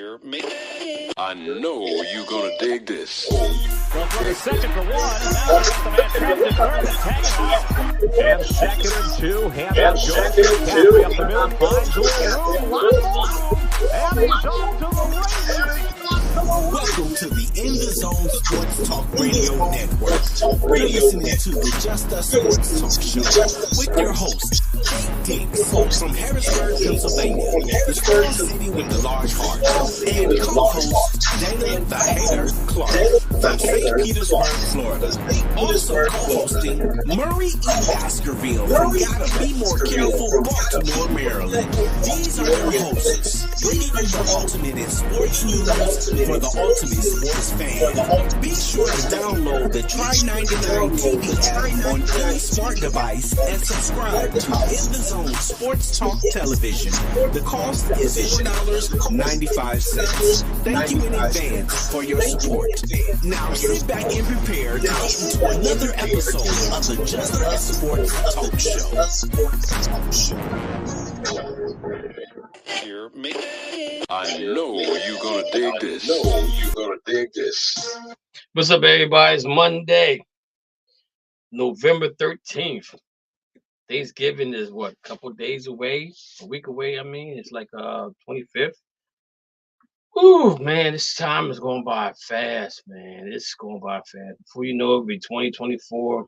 I know you're gonna dig this. Well, for the second for one, now here's the man trapped at third and tagging off. And second and two, handoff goes to McCaffrey up the middle, finds a little room, lots of room, and he's off to the races. Welcome to the In the Zone Sports Talk Radio Network. You're listening to the Just Us Sports Talk Show with your host, Jake Diggs from Harrisburg, Pennsylvania, the small city with the large heart, and co-host Dana the Hater Clark from St. Petersburg, Florida. Also co-hosting Murray E. Baskerville from Gotta Be More Careful, Baltimore, Maryland. These are your hosts, bringing you the ultimate in sports news for the ultimate sports fan. Be sure to download the Try99 TV app on any smart device and subscribe to In the Zone Sports Talk Television. The cost is $4.95. Thank you in advance for your support. Now sit back and prepare to get into another episode of the Just Us Sports Talk Show. I know you're gonna dig this. What's up, everybody? It's Monday, November 13th. Thanksgiving is what, a couple days away, a week away. I mean, it's like 25th. Ooh, man, this time is going by fast, man. It's going by fast. Before you know it, it'll be 2024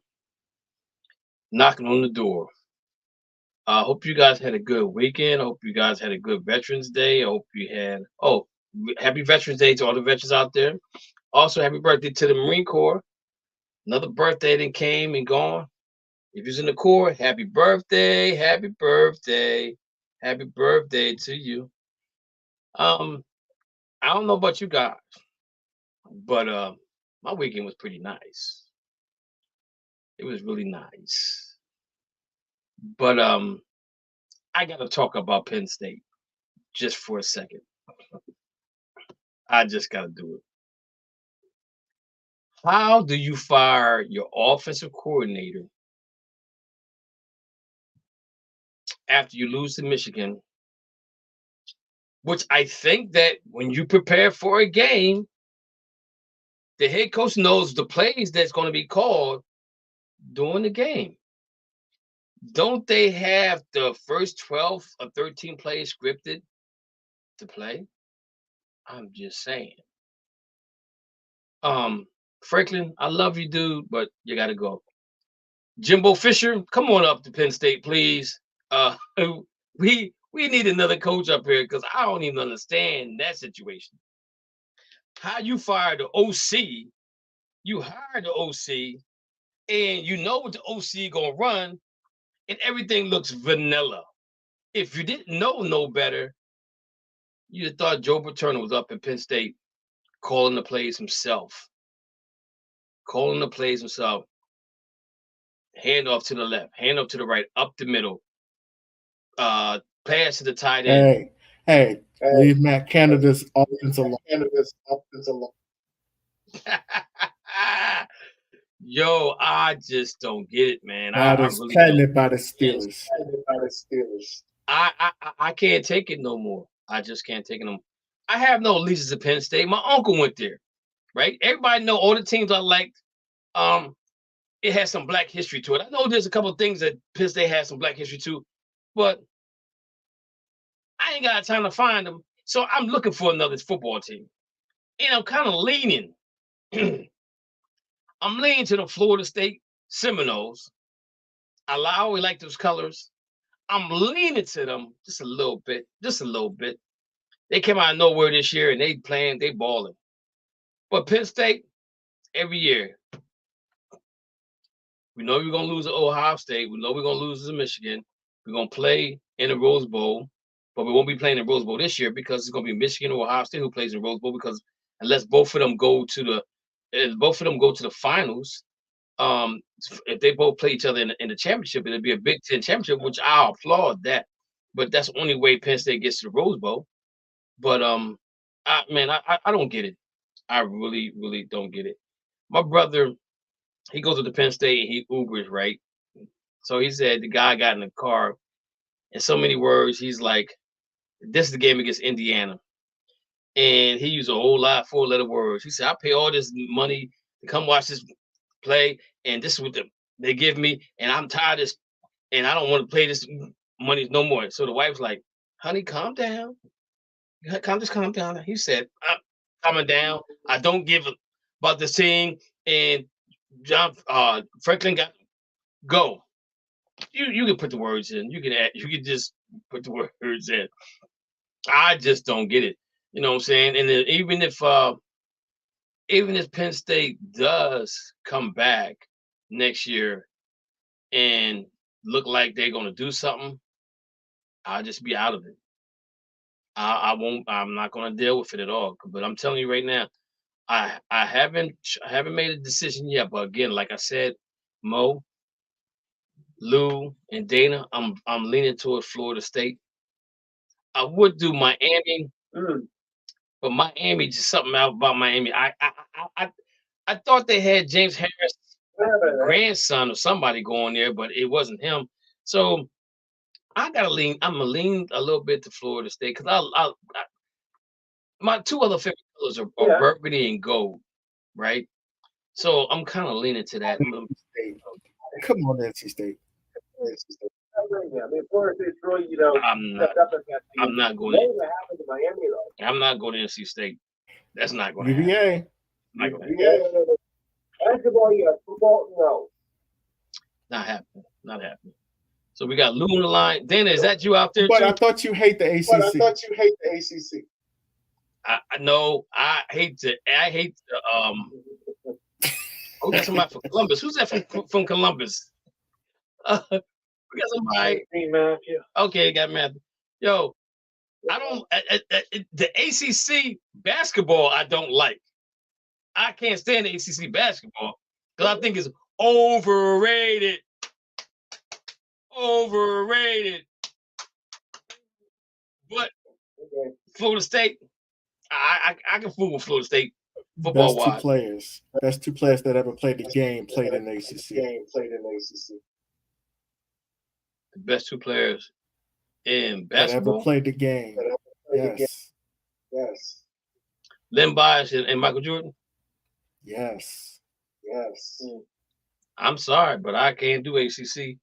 knocking on the door. I hope you guys had a good weekend. I hope you guys had a good Veterans Day. I hope you had, happy Veterans Day to all the veterans out there. Also, happy birthday to the Marine Corps. Another birthday that came and gone. If you're in the Corps, happy birthday, happy birthday, happy birthday to you. I don't know about you guys, but my weekend was pretty nice. It was really nice. But I gotta talk about Penn State just for a second. I just gotta do it. How do you fire your offensive coordinator after you lose to Michigan? Which I think that when you prepare for a game, the head coach knows the plays that's going to be called during the game. Don't they have the first 12 or 13 plays scripted to play? I'm just saying. Franklin, I love you, dude, but you got to go. Jimbo Fisher, come on up to Penn State, please. We need another coach up here because I don't even understand that situation. How you fire the OC, you hire the OC, and you know what the OC gonna run, and everything looks vanilla. If you didn't know no better, you'd have thought Joe Paterno was up in Penn State calling the plays himself. Hand off to the left, hand off to the right, up the middle. Pass to the tight end. Hey, leave Matt Canada's offense alone. Yo, I just don't get it, man. I really don't. By the Steelers. I can't take it no more. I just can't take it no more. I have no allegiance to Penn State. My uncle went there, right? Everybody know all the teams I liked. It has some black history to it. I know there's a couple of things that Penn State has some black history to, but I ain't got time to find them. So I'm looking for another football team. And I'm kind of leaning. I'm leaning to the Florida State Seminoles. I always like those colors. I'm leaning to them just a little bit. They came out of nowhere this year and they balling. But Penn State, every year, we know we're going to lose to Ohio State. We know we're going to lose to Michigan. We're going to play in the Rose Bowl, but we won't be playing in Rose Bowl this year because it's going to be Michigan or Ohio State who plays in Rose Bowl, because unless both of them go to the finals, if they both play each other in the championship, it'll be a Big Ten championship, which I'll applaud that. But that's the only way Penn State gets to the Rose Bowl. But I don't get it. I really, really don't get it. My brother, he goes to the Penn State and he Ubers, right? So he said the guy got in the car, in so many words, he's like, this is the game against Indiana. and he used a whole lot of 4-letter words. He said, "I pay all this money to come watch this play, and this is what they give me, and I'm tired of this, and I don't want to play this money no more." So the wife's like, "Honey, calm down. Calm down." He said, "I'm calming down. I don't give a about the thing." And John Franklin got go. You can put the words in. You can just put the words in. I just don't get it. You know what I'm saying? And then even if Penn State does come back next year and look like they're gonna do something, I'll just be out of it. I won't. I'm not gonna deal with it at all. But I'm telling you right now, I haven't made a decision yet. But again, like I said, Mo, Lou, and Dana, I'm leaning towards Florida State. I would do Miami, but Miami just something out about Miami. I thought they had James Harris grandson or somebody going there, but it wasn't him. So I gotta lean. I'm gonna lean a little bit to Florida State because my two other favorite colors are burgundy and gold, right? So I'm kind of leaning to that. Come on, NC State. I mean, Florida State's really, I'm not going. I'm not going to NC State. That's not going to happen. UVA. Not going to happen. Basketball, yeah. Football, no. Not happening. Not happening. So we got Lou on the line. Dana, is that you out there But too? I thought you hate the ACC. I know. I hate the. We got somebody from Columbus. Who's that from Columbus? We got somebody. Okay, got Matthew. Yo, I don't. The ACC basketball, I don't like. I can't stand the ACC basketball because I think it's overrated. Overrated. But Florida State, I can fool with Florida State football wise. That's two players that ever played the game, played in the ACC. The best two players in That basketball. ever played the game. Yes. Len Bias and Michael Jordan. Yes. I'm sorry, but I can't do ACC.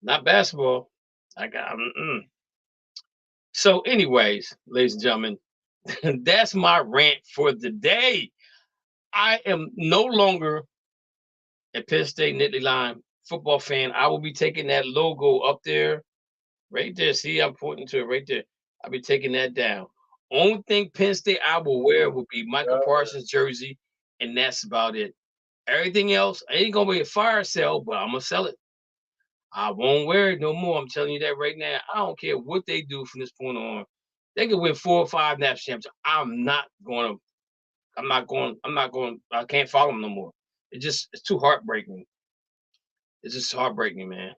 Not basketball. So, anyways, ladies and gentlemen, that's my rant for the day. I am no longer a Penn State Nittany Lion football fan. I will be taking that logo up there, right there. See, I'm pointing to it right there. I'll be taking that down. Only thing Penn State I will wear will be Michael Parsons jersey, and that's about it. Everything else, I ain't gonna be a fire sale, but I'm gonna sell it. I won't wear it no more. I'm telling you that right now. I don't care what they do from this point on. They can win 4 or 5 national championships. I can't follow them no more. It's too heartbreaking. It's just heartbreaking, man.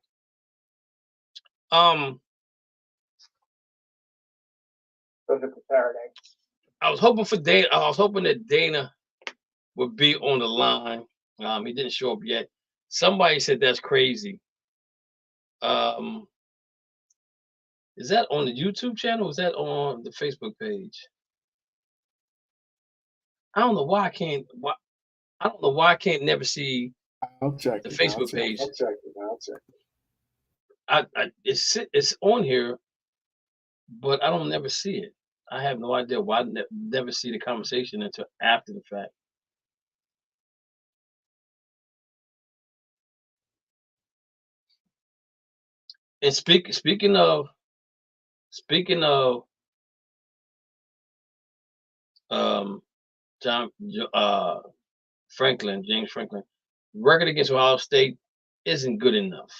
I was hoping for Dana. I was hoping that Dana would be on the line. He didn't show up yet. Somebody said that's crazy. Is that on the YouTube channel? Or is that on the Facebook page? I don't know why I can't. I don't know why I can't never see I'll check the it. Facebook page. I'll check it. It's on here, but I don't never see it. I have no idea why I never see the conversation until after the fact. And speaking of James Franklin, record against Ohio State isn't good enough.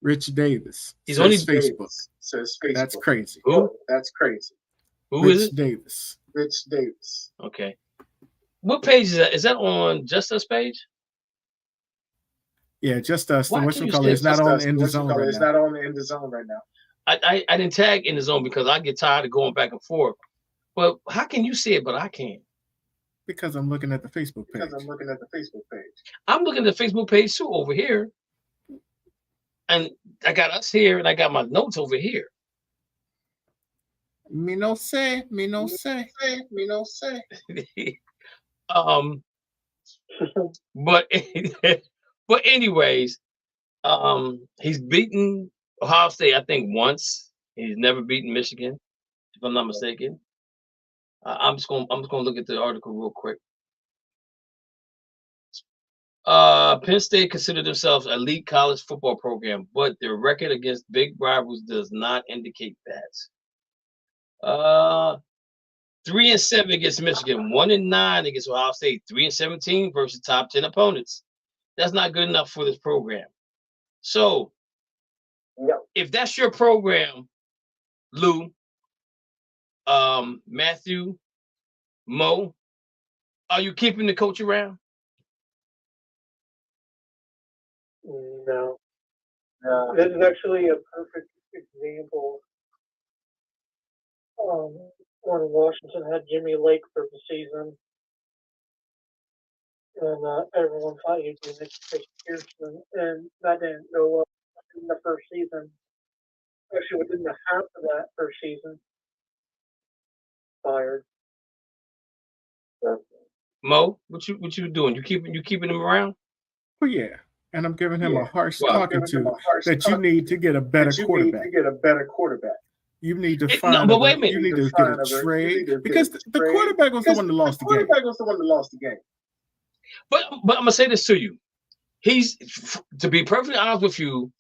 Rich Davis. He's only Facebook. Says Facebook. That's crazy. Who? Who is it? Davis. Rich Davis. Okay. What page is that? Is that on Just Us page? Yeah, Just Us. The Why what's can you call say it's not Just on Us? the end zone right It's now. not on the end zone right now. I didn't tag in the zone because I get tired of going back and forth. But how can you see it, but I can't? Because I'm looking at the Facebook page. I'm looking at the Facebook page too over here. And I got us here and I got my notes over here. Me no say. But but anyways, he's beaten Ohio State, I think, once. He's never beaten Michigan, if I'm not mistaken. I'm just gonna look at the article real quick. Penn State considered themselves an elite college football program, but their record against big rivals does not indicate that. 3-7 against Michigan, 1-9 against Ohio State, 3-17 versus top 10 opponents. That's not good enough for this program. So, if that's your program, Lou, Matthew, Mo, are you keeping the coach around? No. This is actually a perfect example. When Washington had Jimmy Lake for the season, and everyone thought he'd be next to Pearson, and that didn't go up in the first season. Actually, within the half of that first season, fired. Mo, what you doing? You keeping him around? Well, yeah. And I'm giving him a harsh talking to that you need to get a better quarterback. You need to find. But wait a minute. You need to get a trade because the quarterback was the one that lost the game. But I'm gonna say this to you. He's, to be perfectly honest with you,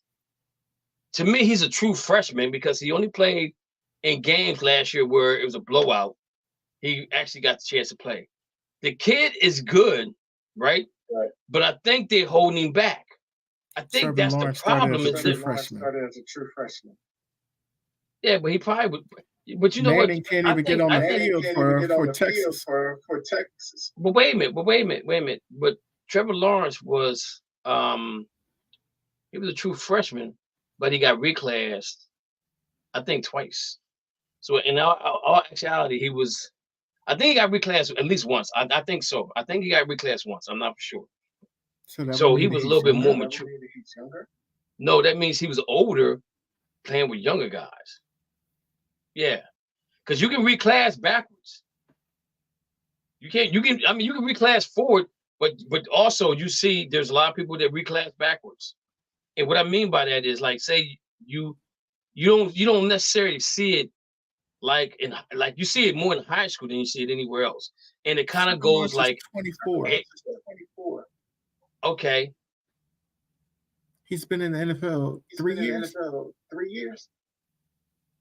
to me, he's a true freshman because he only played in games last year where it was a blowout. He actually got the chance to play. The kid is good, right? But I think they're holding him back. I think that's the problem. Started as a true freshman. Yeah, but he probably would. But you know Manning what? can't even get on the field for Texas. But wait a minute. But Trevor Lawrence was he was a true freshman, but he got reclassed, I think, twice. So in all actuality, I think he got reclassed at least once. I think so. I think he got reclassed once. I'm not for sure. So he was a little bit more mature. No, that means he was older, playing with younger guys. Yeah, because you can reclass backwards. You can reclass forward, but also you see there's a lot of people that reclass backwards. And what I mean by that is, like, say you don't necessarily see it like you see it more in high school than you see it anywhere else. And it kind of goes like 24. Hey, okay. He's been in the NFL 3 years.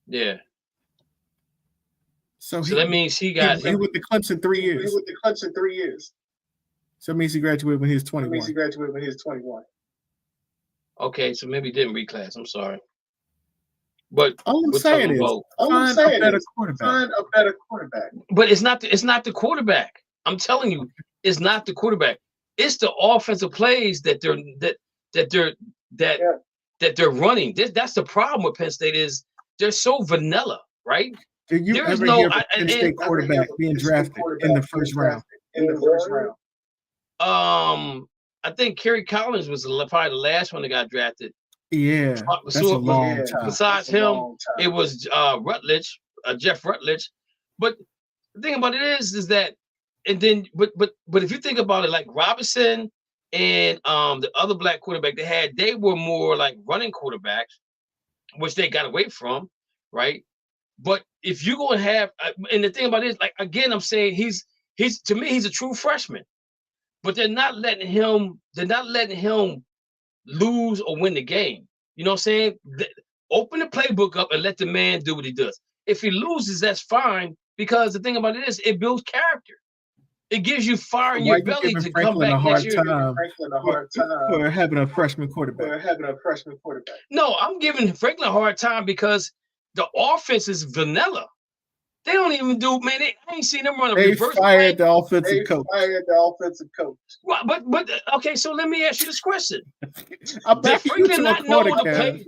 Yeah. So that means he got he with the Clemson 3 years. So it means he graduated when he was 21. Okay, so maybe he didn't reclass. I'm sorry. But all I'm saying is find a better quarterback. But it's not the quarterback. I'm telling you, it's not the quarterback. It's the offensive plays that they're running. That's the problem with Penn State is they're so vanilla, right? Did you ever hear of a Penn State quarterback being drafted in the first round? I think Kerry Collins was probably the last one that got drafted. Yeah, that's a long time. Besides him, it was Rutledge, Jeff Rutledge. But the thing about it is that, and then, but if you think about it, like Robinson and the other black quarterback they were more like running quarterbacks, which they got away from, right? But if you're going to have, and the thing about it is, like, again, I'm saying he's to me, he's a true freshman, but they're not letting him lose or win the game. You know what I'm saying? Open the playbook up and let the man do what he does. If he loses, that's fine, because the thing about it is it builds character. It gives you fire in your belly to come back next year. For having a freshman quarterback. No, I'm giving Franklin a hard time because the offense is vanilla. They don't even do, man. I ain't seen them run a reverse. They fired the offensive coach. Well, but okay, so let me ask you this question: Did Franklin not know the play?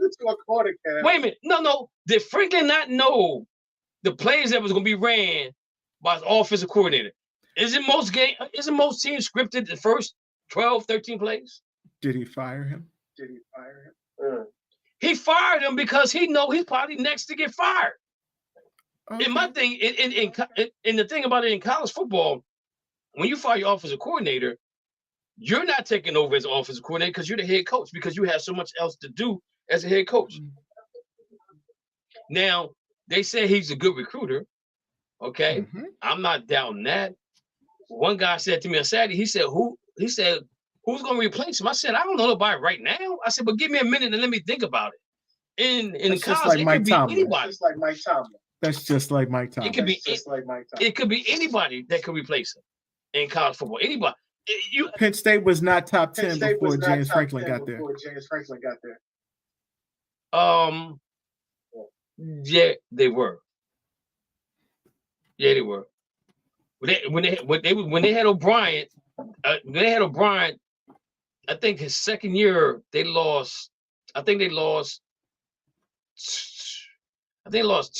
Wait a minute, no. Did Franklin not know the plays that was going to be ran by his offensive coordinator? Isn't most teams scripted the first 12, 13 plays? Did he fire him? He fired him because he know he's probably next to get fired. Okay. And my thing, and the thing about it in college football, when you fire your offensive coordinator, you're not taking over as offensive coordinator because you're the head coach, because you have so much else to do as a head coach. Now, they say he's a good recruiter. Okay. I'm not doubting that. One guy said to me on Saturday, he said, who's going to replace him? I said, I don't know nobody right now. I said, but give me a minute and let me think about it. In college, it could be anybody. Just like Mike Tomlin. That's just like Mike Tomlin. It could be anybody that could replace him in college football. Anybody. Penn State was not top 10 before James Franklin got there. Yeah, they were. Yeah, they were. When they had O'Brien, I think his second year they lost. I think they lost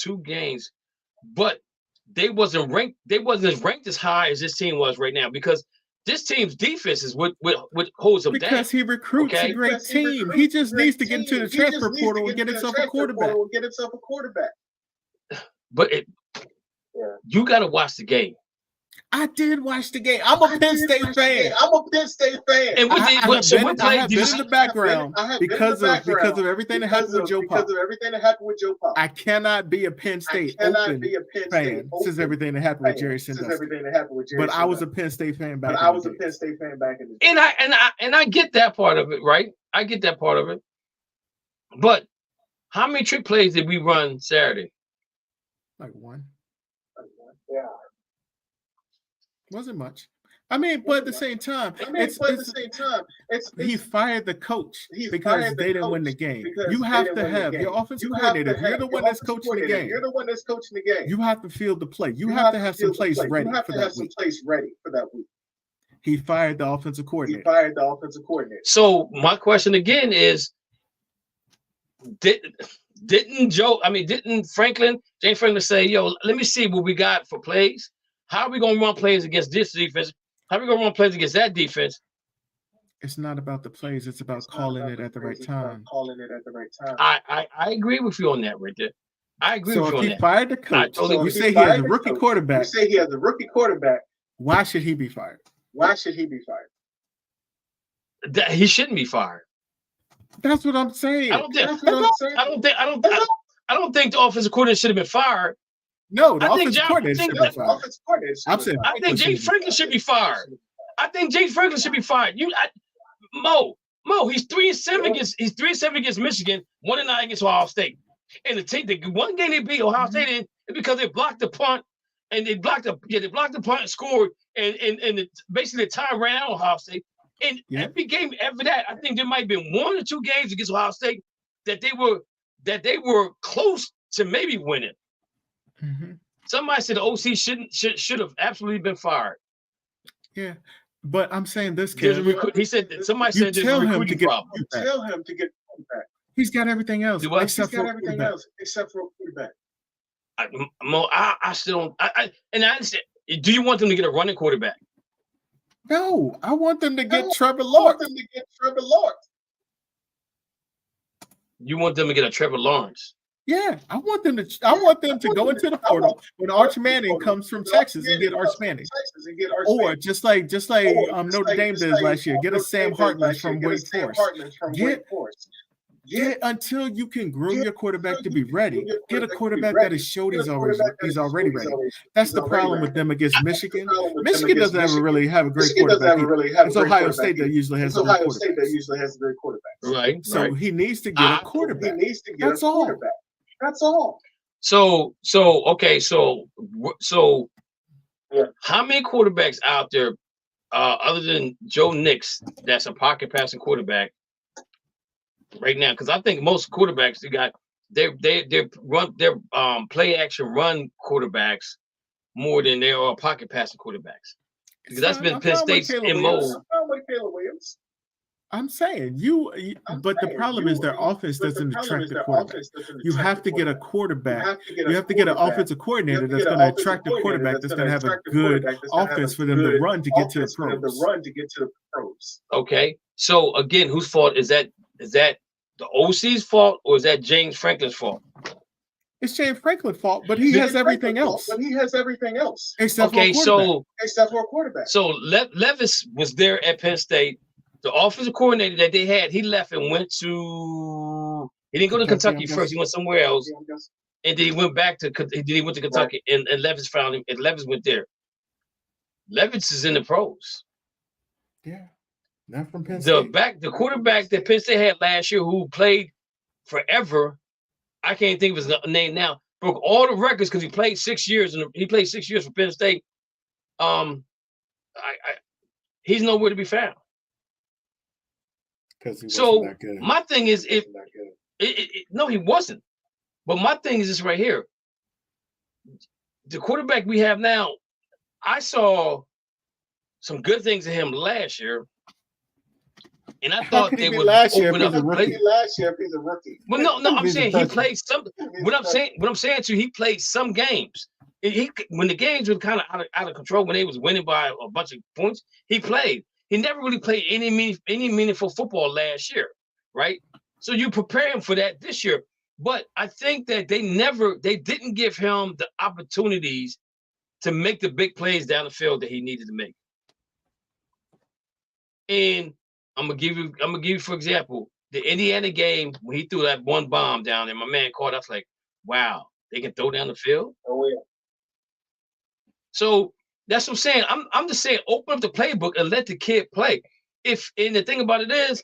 2 games, but they wasn't ranked. They wasn't as ranked as high as this team was right now, because this team's defense is what holds them down. Because he recruits a great team. He just needs to get into the transfer portal and get himself a quarterback. But you got to watch the game. I did watch the game. I'm a Penn State fan. And I have been in the background because of everything that happened with Joe Pop. I cannot be a Penn State open fan since everything that happened with Jerry Sandusky. But I was a Penn State fan back in the day. And I get that part of it, right? I get that part of it. But how many trick plays did we run Saturday? Like 1. Yeah. Wasn't much. I mean, but at the same time, he fired the coach because they didn't win the game. You have to have your offensive coordinator. You're the one that's coaching the game. You have to field the play. You have to have some plays ready for that week. He fired the offensive coordinator. So my question again is, didn't James Franklin say, yo, let me see what we got for plays? How are we going to run plays against this defense? How are we going to run plays against that defense? It's not about the plays. It's about calling it at the right time. I agree with you on that right there. I agree with you on that. So if he fired the coach, you say he has a rookie quarterback. Why should he be fired? He shouldn't be fired. That's what I'm saying. I don't think the offensive coordinator should have been fired. No, the offensive coordinator should be fired. I think James Franklin should be fired. Mo, he's 3-7 against Michigan, 1-9 against Ohio State. And the one game they beat Ohio State in is because they blocked the punt, and they blocked the punt and scored, and basically the time ran out of Ohio State. And every game after that, I think there might have been 1 or 2 games against Ohio State that they were close to maybe winning. Mm-hmm. Somebody said the OC should have absolutely been fired. Yeah, but I'm saying this kid. He said somebody said there's a recruiting problem. You tell him to get quarterback. He's got everything else except for quarterback. I still don't. I understand. Do you want them to get a running quarterback? No, I want them to get Trevor Lawrence. You want them to get a Trevor Lawrence? Yeah, I want them to go into the portal when Arch Manning comes from Texas and get Arch Manning. Or just like Notre Dame did last year, get a Sam Hartman from Wake Forest. Get until you can groom your quarterback to be ready. Get a quarterback that has showed he's already ready. That's the problem with them against Michigan. Michigan doesn't ever really have a great quarterback. It's Ohio State that usually has a great quarterback. Right. So he needs to get a quarterback. That's all. So how many quarterbacks out there other than Joe Nix that's a pocket passing quarterback right now? Because I think most quarterbacks they run their play action run quarterbacks more than they are pocket passing quarterbacks. Because that's been Penn State's MO. I'm saying but the problem is their offense doesn't attract the quarterback. You have to get a quarterback. You have to get an offensive coordinator that's going to attract a quarterback that's going to have a good offense for them to run to get to the pros. Okay. So again, whose fault is that? Is that the OC's fault or is that James Franklin's fault? It's James Franklin's fault, but he has everything else. Except Okay, for a quarterback. so Levis was there at Penn State. The offensive coordinator that they had, he left and went to. He didn't go to Kentucky first. He went somewhere else, and then he went back to. Then he went to Kentucky, and Levis found him, and Levis went there. Levis is in the pros. Yeah, not from Penn State. The quarterback that Penn State had last year, who played forever, I can't think of his name now. Broke all the records because he played 6 years, and he played 6 years for Penn State. He's nowhere to be found. So my thing is, no, he wasn't. But my thing is this right here. The quarterback we have now, I saw some good things in him last year, and I thought they would open up the play. Last year, if he's a rookie. Well, no, I'm saying he played some. What I'm saying to you, he played some games. When the games were kind of out of control, when they was winning by a bunch of points, he played. He never really played any meaningful football last year, right? So you prepare him for that this year. But I think that they didn't give him the opportunities to make the big plays down the field that he needed to make. And I'm gonna give you, for example, the Indiana game when he threw that one bomb down there. My man caught us like, wow, they can throw down the field. Oh yeah. So that's what I'm saying. I'm just saying, open up the playbook and let the kid play. And the thing about it is,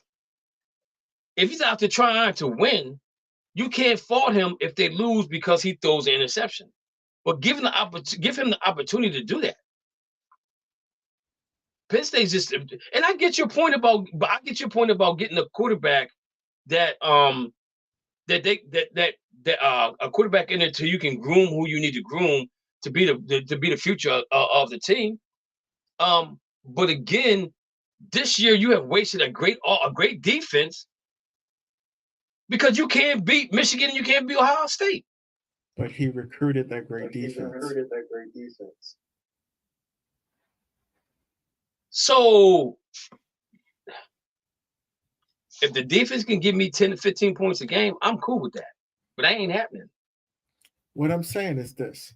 if he's out there trying to win, you can't fault him if they lose because he throws an interception. But give him the opportunity to do that. Penn State's just, and I get your point about getting a quarterback that a quarterback in there till you can groom who you need to groom to be the future of the team. But again, this year you have wasted a great defense because you can't beat Michigan and you can't beat Ohio State. But he recruited that great defense. So if the defense can give me 10 to 15 points a game, I'm cool with that. But that ain't happening. What I'm saying is this.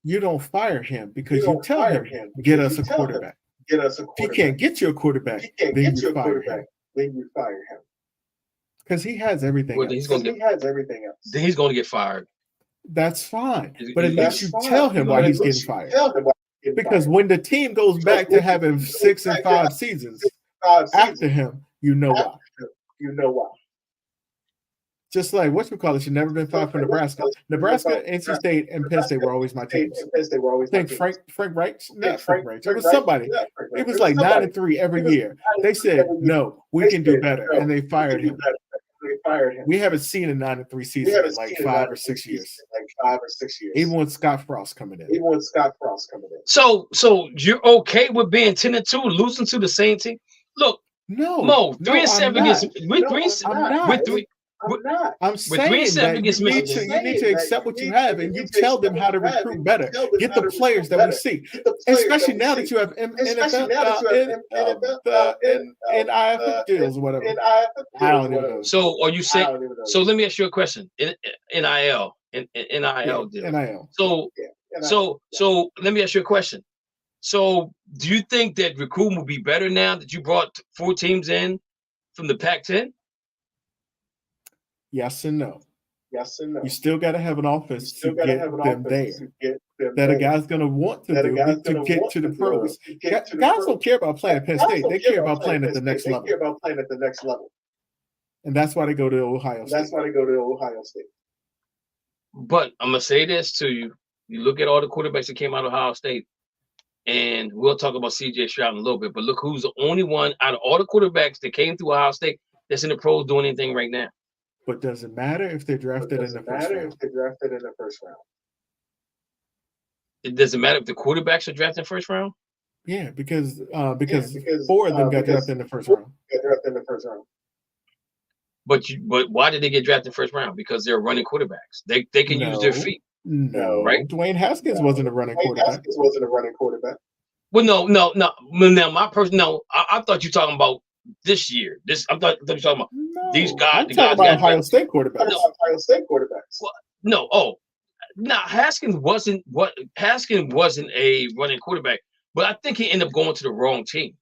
You don't fire him because you tell him, get us a quarterback. If he can't get you a quarterback, then you fire him. Because he has everything else. Then he's going to get fired. That's fine. But at least you tell him why he's getting fired. Because when the team goes back to having 6 and 5 seasons after him, you know why. Just like whatchamacallit, you've never been fired for Nebraska. Nebraska, NC State, and Penn State were always my teams. I think Frank Reich, not Frank Reich. It was somebody. It was like 9-3 every year. They said, no, we can do better. And they fired him. We haven't seen a 9-3 season in like 5 or 6 years. Even with Scott Frost coming in. So you're okay with being 10-2, losing to the same team? Look, Mo, 3-7 against I'm saying that you need to accept what you have and you tell them how to recruit better. Get the players that we see, especially now that you have NIL deals or whatever. I don't even know. So are you saying? So let me ask you a question. NIL deal. So let me ask you a question. So do you think that recruiting will be better now that you brought 4 teams in from the Pac-10? Yes and no. You still got to have an offense to get them there. That a guy's going to want to do to get to the pros. Guys don't care about playing at Penn State. They care about playing at the next level. And that's why they go to Ohio State. But I'm going to say this to you. You look at all the quarterbacks that came out of Ohio State, and we'll talk about C.J. Stroud in a little bit, but look who's the only one out of all the quarterbacks that came through Ohio State that's in the pros doing anything right now. But does it matter if they're drafted in the first round? It doesn't matter if the quarterbacks are drafted in the first round? Yeah, because 4 of them got drafted in the first round. But why did they get drafted in the first round? Because they're running quarterbacks. They can use their feet. No, right? Dwayne Haskins wasn't a running quarterback. Well, no. Now, my person, I thought you were talking about this year. I thought you were talking about these guys. I'm talking about Ohio State quarterbacks. Well, No, Haskins wasn't a running quarterback, but I think he ended up going to the wrong team.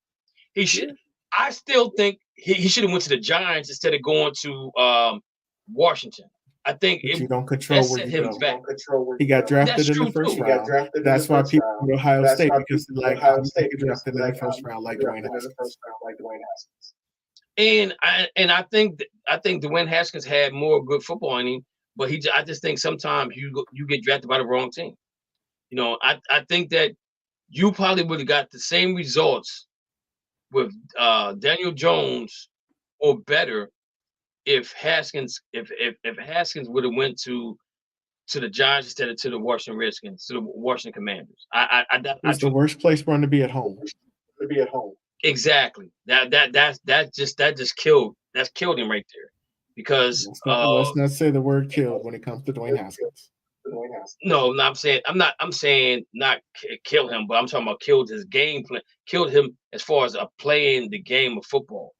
He should. Yeah. I still think he should have went to the Giants instead of going to Washington. I think you don't control where you go. Back. He got drafted in the first round. That's why people go to Ohio State because like Ohio State drafted in the first round like Dwayne Haskins. And I think Dwayne Haskins had more good football in him, but I just think sometimes you get drafted by the wrong team. You know, I think that you probably would have got the same results with Daniel Jones or better if Haskins would have went to the Giants instead of to the Washington Redskins, to the Washington Commanders. It's the worst place for him to be at home. Exactly. That just killed him right there. Because let's not say the word killed when it comes to Dwayne Haskins. No, I'm saying not kill him, but I'm talking about killed his game plan, killed him as far as playing the game of football.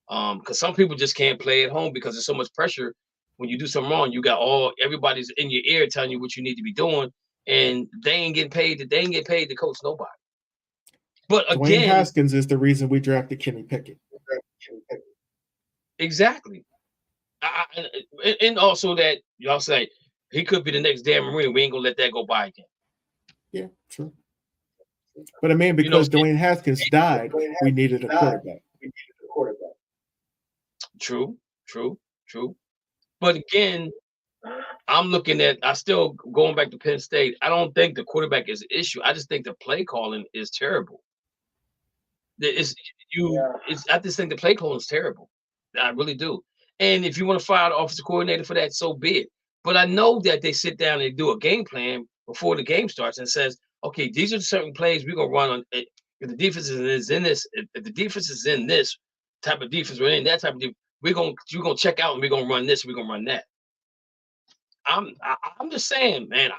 Because some people just can't play at home because there's so much pressure. When you do something wrong, you got everybody's in your ear telling you what you need to be doing, and they ain't getting paid to coach nobody. But again, Dwayne Haskins is the reason we drafted Kenny Pickett. Exactly. And also that y'all say he could be the next Dan Marino. We ain't gonna let that go by again. Yeah, true. But I mean, because Dwayne Haskins died, we needed a quarterback. True. But again, I'm looking at. I still going back to Penn State. I don't think the quarterback is an issue. I just think the play calling is terrible. I just think the play calling is terrible. I really do. And if you want to fire the offensive coordinator for that, so be it. But I know that they sit down and do a game plan before the game starts and says, okay, these are certain plays we're gonna run on. If the defense is in this, if the defense is in this type of defense, we're in that type of defense, you're gonna check out and we're gonna run this, we're gonna run that. I'm just saying, man,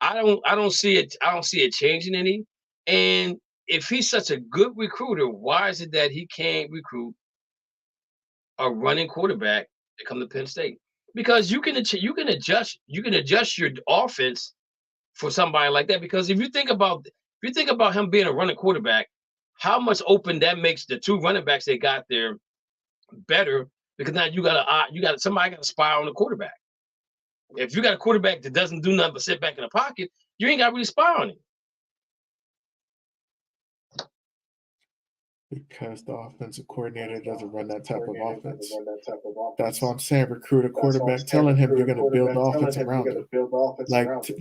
I don't see it changing any. And if he's such a good recruiter, why is it that he can't recruit a running quarterback to come to Penn State? Because you can adjust your offense for somebody like that. Because if you think about him being a running quarterback, how much open that makes the two running backs they got there better. Because now somebody got to spy on the quarterback. If you got a quarterback that doesn't do nothing but sit back in the pocket, you ain't got to really spy on him. Because the offensive coordinator doesn't run that type of offense. That's why I'm saying recruit a quarterback, telling him you're going to build the offense around him,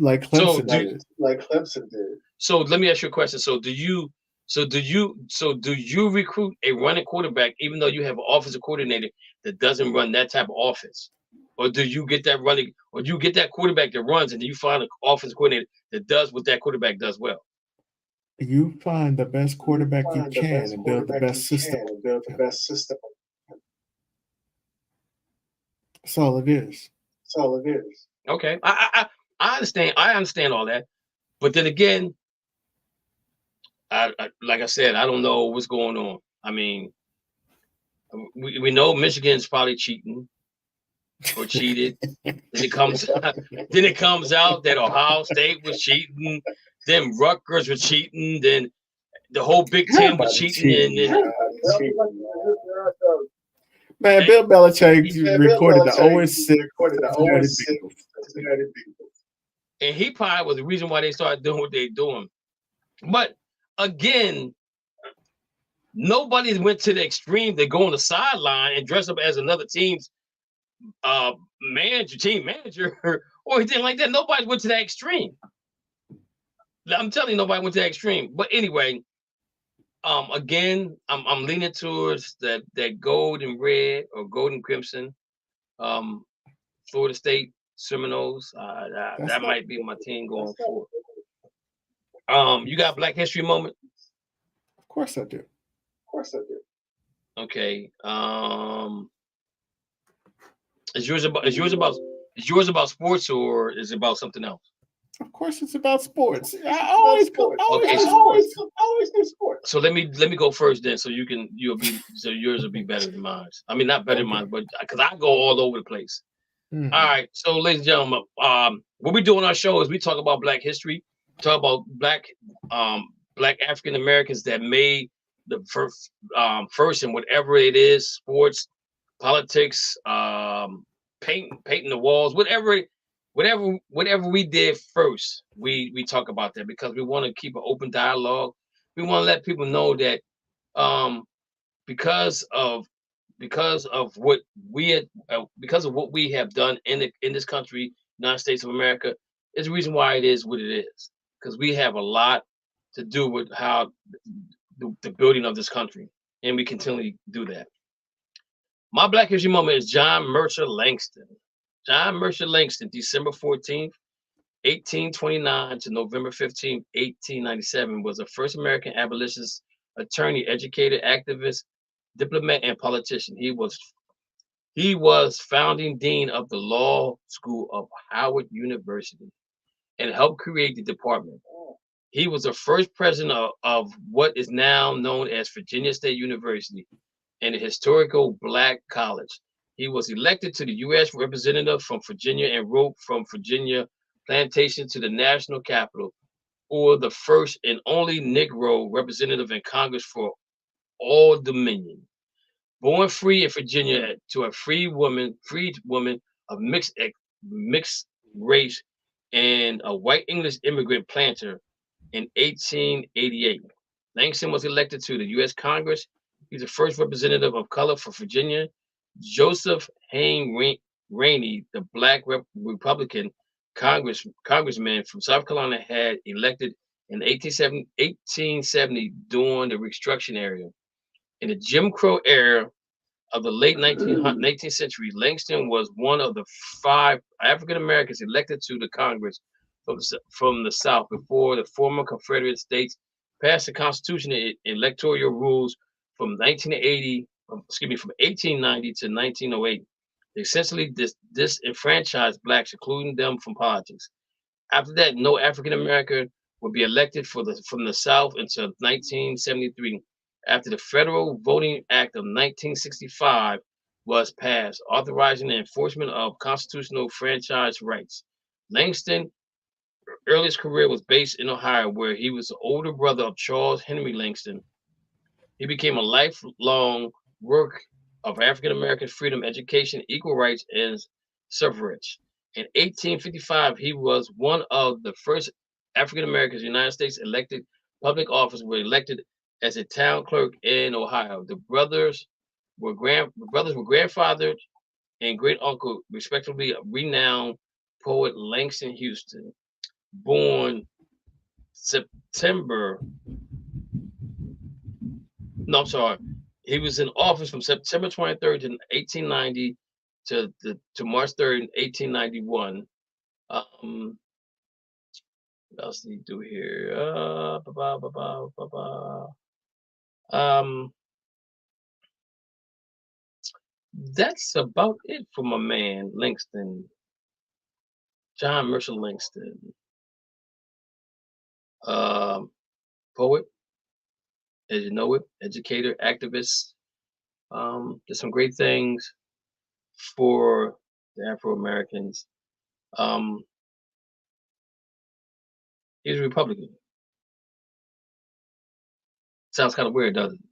like Clemson did. So let me ask you a question. So do you recruit a running quarterback even though you have an offensive coordinator that doesn't run that type of offense? Or do you get that running, or do you get that quarterback that runs and then you find an offensive coordinator that does what that quarterback does well? You find the best quarterback you can and build the best system. That's all it is. Okay. I understand. I understand all that. But then again, I like I said, I don't know what's going on. I mean, we know Michigan's probably cheating or cheated. Then it comes out that Ohio State was cheating. Then Rutgers was cheating. Then the whole Big Ten was cheating. Man, Bill Belichick recorded the 0-6. And he probably was the reason why they started doing what they're doing. But again, nobody went to the extreme to go on the sideline and dress up as another team's team manager, or anything like that. Nobody went to that extreme. I'm telling you, nobody went to that extreme. But anyway, again, I'm leaning towards that gold and red or golden crimson. Florida State Seminoles. That might be my team going forward. You got Black History Moment? Of course I do. Okay. Is yours about sports, or is it about something else? Of course, it's about sports. I always do sports. So let me go first then, so yours will be better than mine. I mean, not better than mine, but because I go all over the place. All right, so ladies and gentlemen, what we do on our show is we talk about Black history, talk about Black African Americans that made the first in whatever it is, sports, politics, painting the walls, whatever we did first, we talk about that because we want to keep an open dialogue. We want to let people know that because of what we have done in this country, United States of America, is the reason why it is what it is. Because we have a lot to do with how the building of this country, and we continually do that. My Black History moment is John Mercer Langston. John Mercer Langston, December 14th, 1829 to November 15th, 1897, was the first American abolitionist attorney, educator, activist, diplomat, and politician. He was founding dean of the law school of Howard University and helped create the department. He was the first president of what is now known as Virginia State University and a historical Black college. He was elected to the U.S. representative from Virginia and rode from Virginia plantation to the national capital, or the first and only Negro representative in Congress for all Dominion. Born free in Virginia to a freed woman of mixed race and a white English immigrant planter in 1888. Langston was elected to the U.S. Congress. He's the first representative of color for Virginia. Joseph Hayne Rainey, the Black Republican congressman from South Carolina, had elected in 1870 during the Reconstruction era. In the Jim Crow era of the late 19th century, Langston was one of the 5 African Americans elected to the Congress from the South before the former Confederate states passed the Constitution and electoral rules from 1890 to 1908. They essentially disenfranchised Blacks, including them, from politics. After that, no African American would be elected from the South until 1973, after the Federal Voting Act of 1965 was passed, authorizing the enforcement of constitutional franchise rights. Langston's earliest career was based in Ohio, where he was the older brother of Charles Henry Langston. He became a lifelong work of African American freedom, education, equal rights, and suffrage. In 1855, he was one of the first African Americans in the United States elected public office, were elected as a town clerk in Ohio. The brothers were grandfathered and great uncle, respectively, of renowned poet Langston Huston, born he was in office from September 23rd in 1890 to March 3rd in 1891. What else did he do here? That's about it for my man Langston, John Mercer Langston. Poet, as you know it, educator, activist, did some great things for the Afro-Americans. He's a Republican. Sounds kind of weird, doesn't it?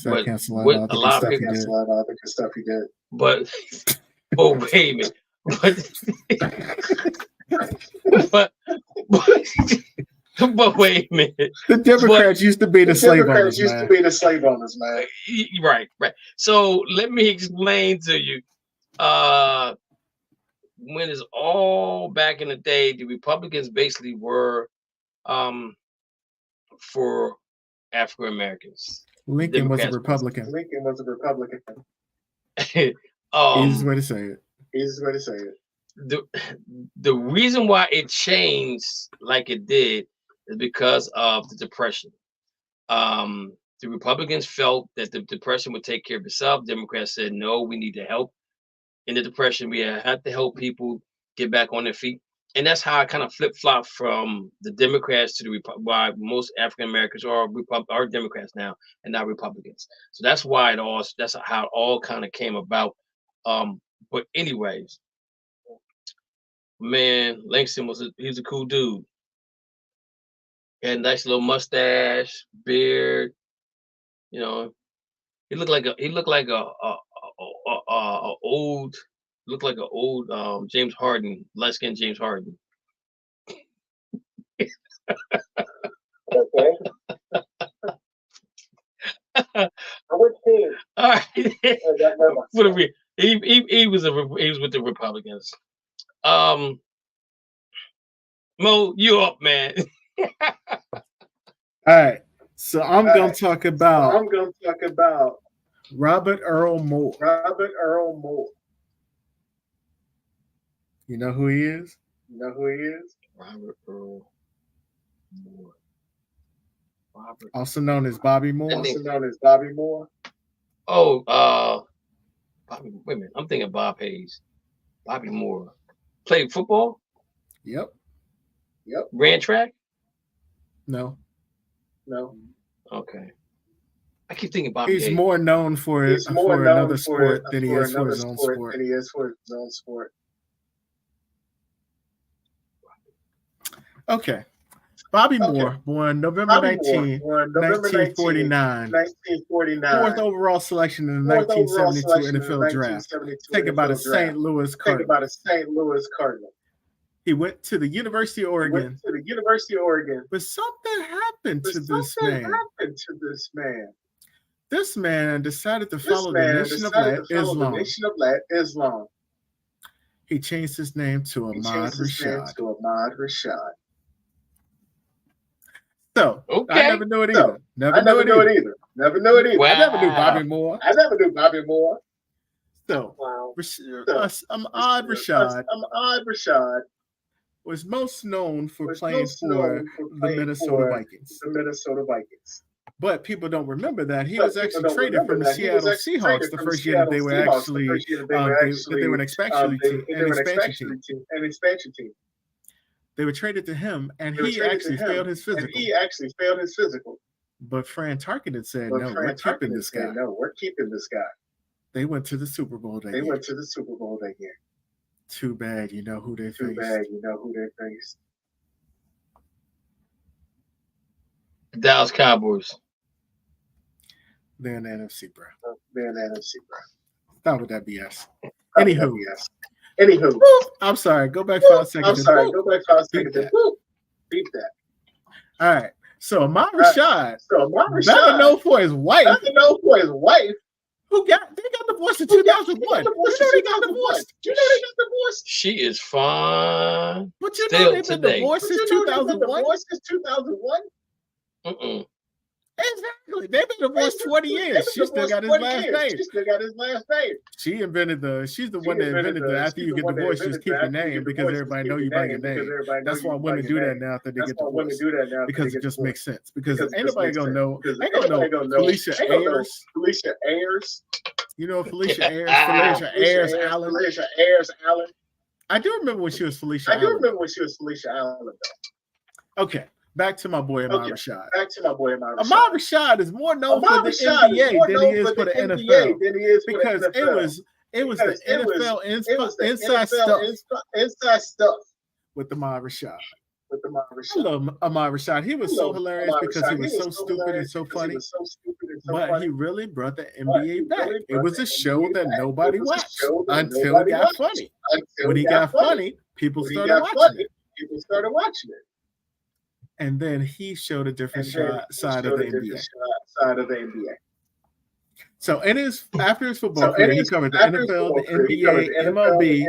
But what a lot of people stuff he did. But wait a minute. But wait a minute. The Democrats used to be the slave owners, man. Right. So let me explain to you. When it's all back in the day, the Republicans basically were for African Americans. Lincoln was a Republican. Easiest way to say it. The reason why it changed like it did is because of the Depression. The Republicans felt that the Depression would take care of itself. Democrats said, no, we need to help. In the Depression, we had to help people get back on their feet. And that's how I kind of flip-flop from the Democrats to the why most African Americans are Democrats now and not Republicans. So that's why that's how it all kind of came about. But anyways, man, Langston he was a cool dude. He had a nice little mustache, beard. You know, he looked like an old James Harden, light-skinned James Harden. Okay. Which team? All right. What are we? He was with the Republicans. Mo, you up, man? All right. So I'm gonna talk about Robert Earl Moore. You know who he is? Robert Earl Moore. Also known as Bobby Moore. Oh, Bobby. Wait a minute. I'm thinking Bob Hayes. Bobby Moore played football. Yep. Ran track. No. Okay. I keep thinking Bobby. He's Hayes. more known for another sport than he is for his own sport. Okay. Bobby Moore, born November 19, 1949. Fourth overall selection in the 1972 NFL Draft. Taken by the St. Louis Cardinals. He went to the University of Oregon. But something happened to this man. This man decided to follow the Nation of Islam. He changed his name to Ahmad Rashad. So, okay. I never knew it either. Never knew it either. Wow. I never knew Bobby Moore. So, Wow. Ahmad Rashad was most known for playing for the Minnesota Vikings. But people don't remember that he was actually traded from the Seattle Seahawks the first year that they were actually they were an expansion team. They were traded to him, and he actually failed his physical. But Fran Tarkenton said, "No, we're keeping this guy." They went to the Super Bowl that year. Too bad, you know who they faced. Dallas Cowboys. They're in the NFC, bro. Stop with that BS. Anywho, I'm sorry. Go back 5 seconds. Beat that. All right. So Ahmad Rashad, better known for his wife, who got divorced in 2001. They got divorced. She is fine. But you Still know they've been today. divorced since 2001. Exactly. They've been divorced 20 years. She still got his last name. She's the one that invented the after you get divorced, just keep your name because everybody know you by your name. That's why women do that now after they get divorced. Because it just makes sense. Because ain't nobody gonna know. Ain't gonna know Felicia Ayers. You know Felicia Ayers? Felicia Ayers Allen. I do remember when she was Felicia Allen. Okay. Back to my boy Ahmad Rashad. Ahmad Rashad is more known for the NBA than he is for the NFL because it was the NFL inside stuff with Ahmad Rashad. I love Ahmad Rashad. He was so hilarious because he was so stupid and so funny. But he really brought the NBA back. It was a show that nobody watched until it got funny. When he got funny, people started watching it. And then he showed a different side of the NBA. So after his football career, he covered the NFL, the NBA, MLB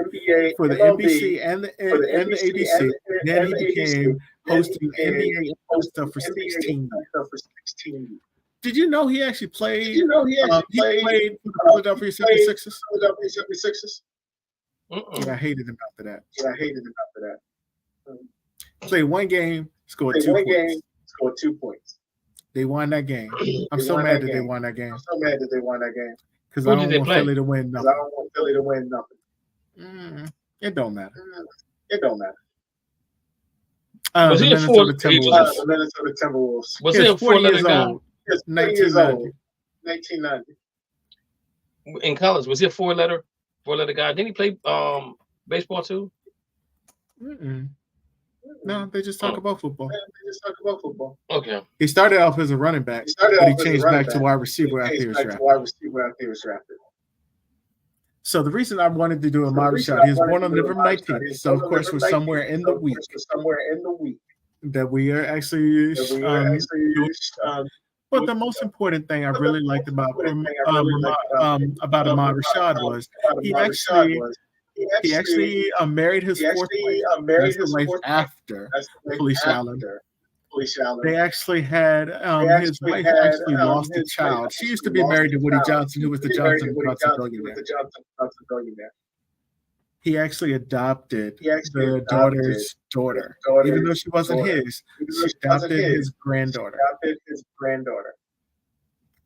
for the NBC and the ABC. Then he became hosting NBA stuff for 16 years. Did you know he actually played? He played for the Philadelphia 76ers. Yeah, I hated him after that. Played one game. Scored 2 points. They won that game. I'm so mad that they won that game. Because I don't want Philly to win nothing. It don't matter. Was he a Minnesota Timberwolves? Was he a 4-letter guy? 1990. In college, was he a 4-letter? Four-letter guy. Didn't he play baseball too? Mm-mm. No, they just talk about football. Okay. He started off as a running back, but he changed back to wide receiver after he was drafted. So the reason I wanted to do a Amari Rashad, he was born on November 19th. So of course we're somewhere in the week that we are actually doing. But the most important thing I really liked about Amari Rashad was he actually married his fourth wife after Felicia Allen. They actually had his wife actually lost a child. She used to be married to Woody Johnson, who was the Johnson billionaire. He actually adopted the daughter's daughter, even though she wasn't his. She adopted his granddaughter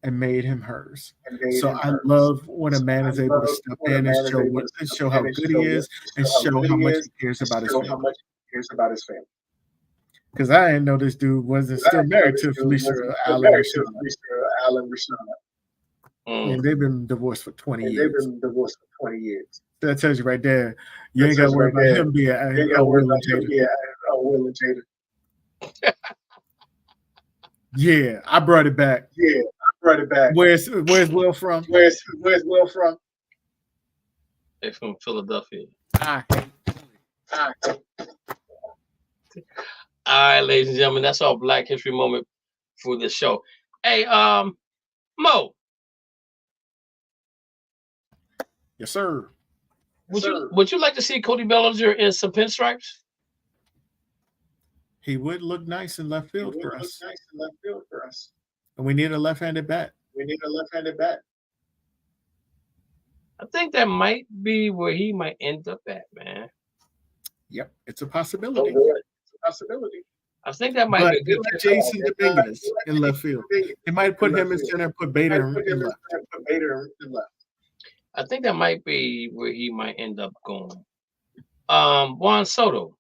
and made him hers. So I love when a man is able to step in and show how good he is and show how much he cares about his family. Because I didn't know this dude wasn't still married to Felicia Allen Rashad. And they've been divorced for 20 years. That tells you right there, you ain't got to worry about him being a Will and Jada. Yeah, I brought it back. Where's Will from? Where's Will from? They're from Philadelphia. All right, ladies and gentlemen, that's our Black History moment for this show. Hey, Mo. Yes, sir. Would you like to see Cody Bellinger in some pinstripes? He would look nice in left field for us. And we need a left-handed bat. I think that might be where he might end up at, man. Yep, it's a possibility. I think that might be good. Jason Dominguez in left field. They might put him in center and put Bader in left. I think that might be where he might end up going. Juan Soto.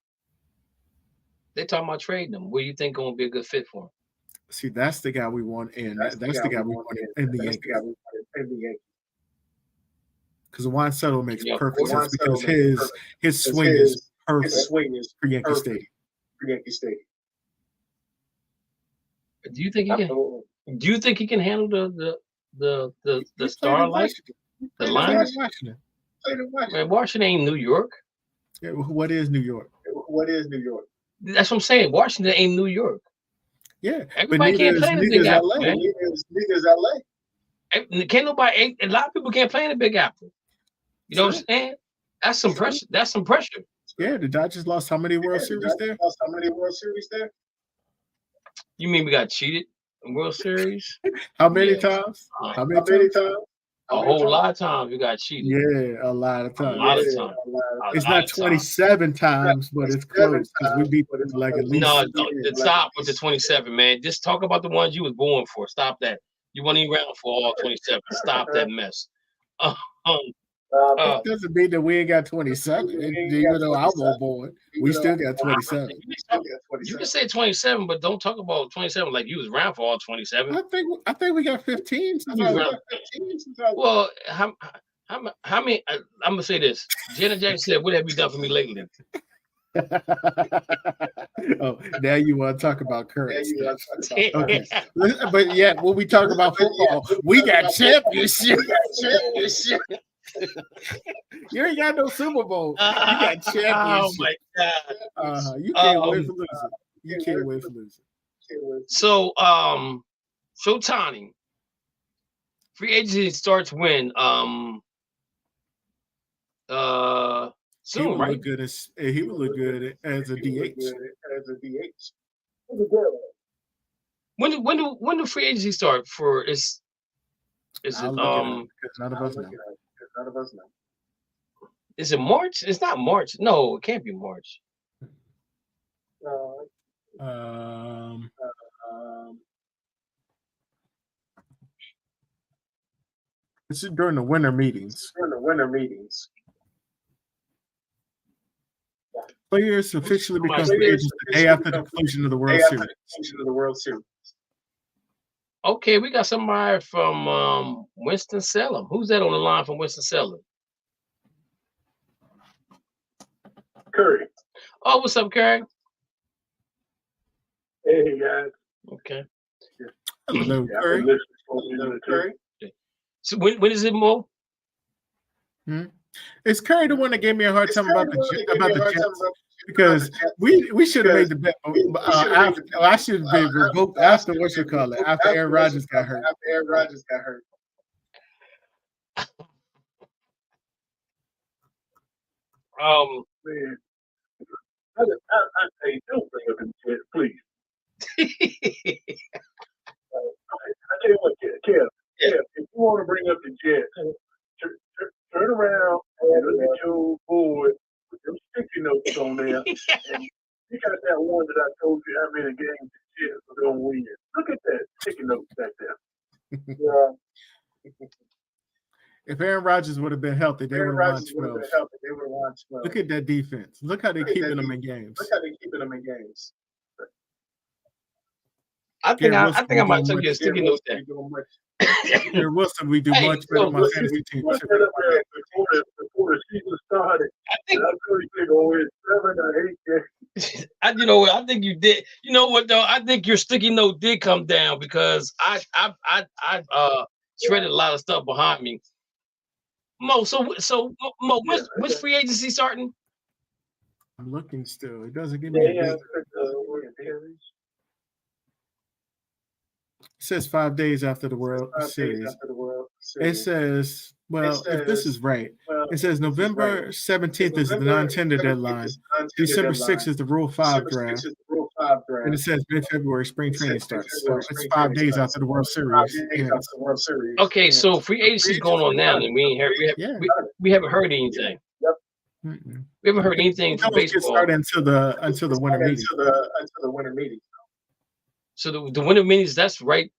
They talking about trading him. Where you think going to be a good fit for him? See, that's the guy we want in. That's the guy we want in the Yankees. Because Juan Soto makes perfect sense because his swing is perfect for Yankee Stadium. Do you think he can? Do you think he can handle the starlight? The line? Man, Washington ain't New York. Yeah, what is New York? That's what I'm saying. Washington ain't New York. Yeah, everybody can't play in the Big Apple. Neither LA. Can't nobody. A lot of people can't play in the Big Apple. You know what I'm saying? That's some pressure. That's some pressure. Yeah, the Dodgers lost how many World Series there? You mean we got cheated in World Series? How many times? How many times? A whole lot of times we got cheated. Yeah, a lot of times. A lot of times. It's not 27 times, but it's close because we beat them like at least. No, stop with the 27, man. Just talk about the ones you was born for. Stop that. You weren't even around for all 27. Stop that mess. It doesn't mean that we ain't got 27. Even though I was born, we still got 27. You can say 27, but don't talk about 27 like you was around for all 27. I think we got 15. Well, how many? I'm gonna say this. Janet Jackson said, "What have you done for me lately?" Oh, now you want to talk about current stuff. Okay. But yeah, when we talk about football, we got championship. You ain't got no Super Bowl. You got championship. Oh my God! You can't wait for losing. You can't wait for losing. So, Shotani, free agency starts when? Soon, right? He would look good as a DH. When do free agency start for? Is it none of us know. Is it March? It's not March. No, it can't be March. This is during the winter meetings. Players officially become free agents the day after the conclusion of the World Series. Okay, we got somebody from Winston-Salem. Who's that on the line from Winston-Salem? Curry. Oh, what's up, Curry? Hey guys. Okay. Hello, Yeah, Curry. Curry. So when is it, Mo? Is Curry the one that gave me a hard time about the Jets? Because we should have made the bet. I should have been revoked after what you call it, after Aaron Rodgers got hurt. Man, I say don't bring up the Jets, please. I tell you what, Kev, if you want to bring up the Jets, turn around and look at your board with them sticky notes on there. And you got that one that I told you how many games the Jets are going to win. Look at that sticky note back there. Yeah. If Aaron Rodgers would have been healthy, they would have won 12. Look at that defense. Look how they're keeping them in games. I think I might take your sticky notes there. Gary Wilson, we do much better on my fantasy team. Before the season started, I really think only 7 or 8 games. You know what? I think you did. You know what though? I think your sticky note did come down because I shredded a lot of stuff behind me. Mo, so Mo, when's free agency starting? I'm looking still. It doesn't give me a date. It says 5 days after the World Series. It says, well, if this is right, it says November 17th is the non-tender deadline. December 6th is the Rule 5 draft. And it says mid-February spring training starts. So it's 5 days after the World Series. Okay, so free agency is going on now, and we haven't heard anything. Mm-mm. We haven't heard anything from baseball. Start until the winter meeting. So the winter meetings, that's right.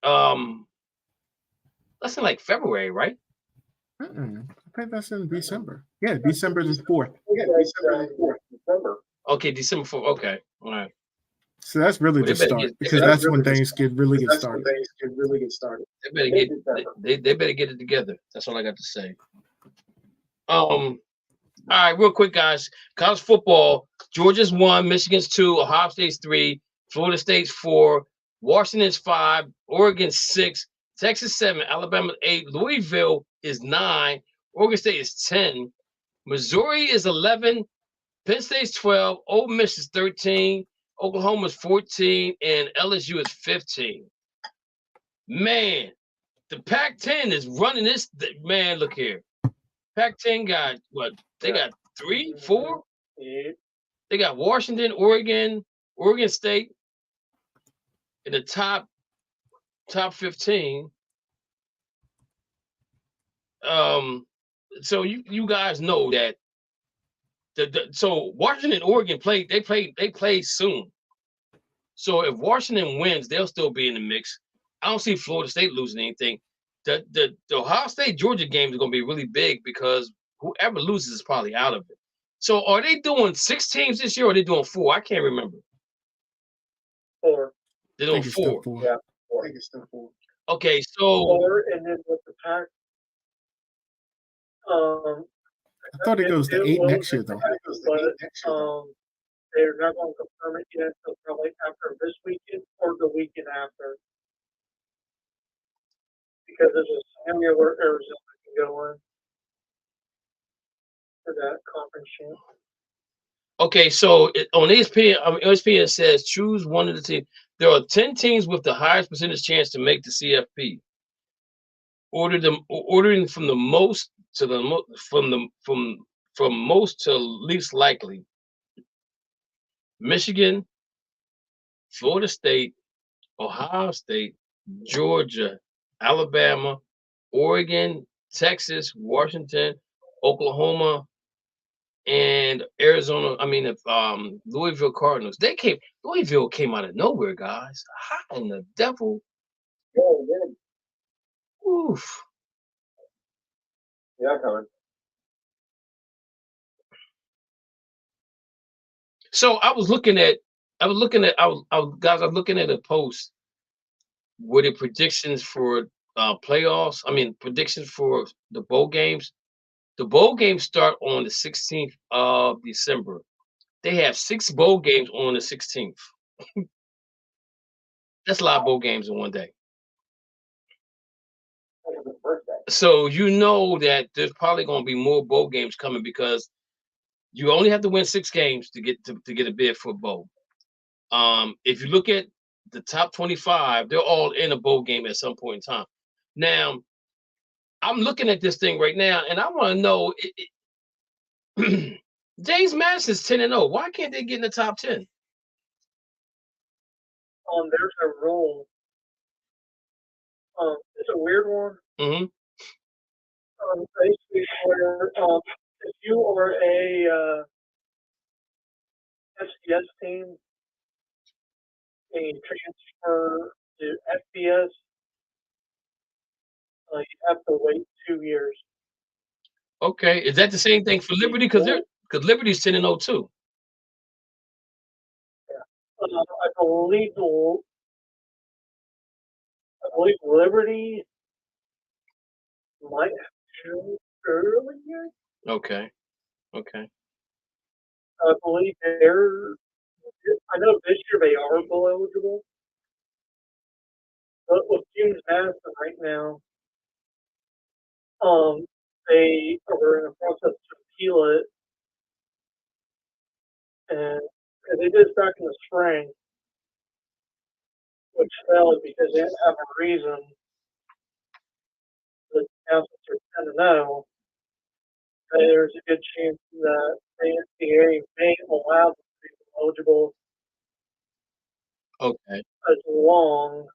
That's in like February, right? I think that's in December. Yeah, December the 4th. Okay, December 4th. Okay, all right. So that's really the start because that's when things really get started. They better get it together. That's all I got to say. All right, real quick, guys. College football: Georgia's 1, Michigan's 2, Ohio State's 3, Florida State's 4, Washington's 5, Oregon 6, Texas 7, Alabama 8, Louisville is 9, Oregon State is 10, Missouri is 11, Penn State's 12, Ole Miss is 13, Oklahoma is 14, and LSU is 15. Man, the Pac-10 is running this. Man, look here. Pac-10 got what? They got 3, 4? They got Washington, Oregon State in the top 15. So you guys know that so Washington and Oregon played soon. So if Washington wins, they'll still be in the mix. I don't see Florida State losing anything. The Ohio State Georgia game is going to be really big because whoever loses is probably out of it. So are they doing 6 teams this year or are they doing 4? I can't remember. 4. They're doing 4. Yeah, I think it's still 4. Okay, so 4, and then with the Pac, I thought it goes to 8 next year, though. But they're not going to confirm it yet until probably after this weekend or the weekend after. Because there's a scenario where Arizona can go in for that conference champ. okay, so on ESPN says choose one of the teams. There are 10 teams with the highest percentage chance to make the CFP. Ordering from the most to the from most to least likely. Michigan, Florida State, Ohio State, Georgia, Alabama, Oregon, Texas, Washington, Oklahoma, and Arizona. I mean, Louisville Cardinals. Louisville came out of nowhere, guys. How in the devil? Oof. Yeah, coming. So I was looking at a post with the predictions for playoffs. I mean, predictions for the bowl games. The bowl games start on the 16th of December. they have 6 bowl games on the 16th. That's a lot of bowl games in one day. So you know that there's probably going to be more bowl games coming because you only have to win 6 games to get a bid for a bowl. If you look at the top 25, they're all in a bowl game at some point in time. Now, I'm looking at this thing right now, and I want to know, James Madison's 10-0. Why can't they get in the top 10? There's a rule. It's a weird one. Mm-hmm. Basically, where if you are a FCS team and you transfer to FBS, you have to wait 2 years. Okay, is that the same thing for Liberty? Because Liberty's 10-0 too. Yeah, I believe Liberty might have to earlier. Okay. I believe I know this year they are bowl eligible, but with James Madison right now, they are in the process to appeal it, and they did this back in the spring, which failed because they didn't have a reason. The announcements are 10-0. There's a good chance that the NCAA may allow them to be eligible. Okay. As long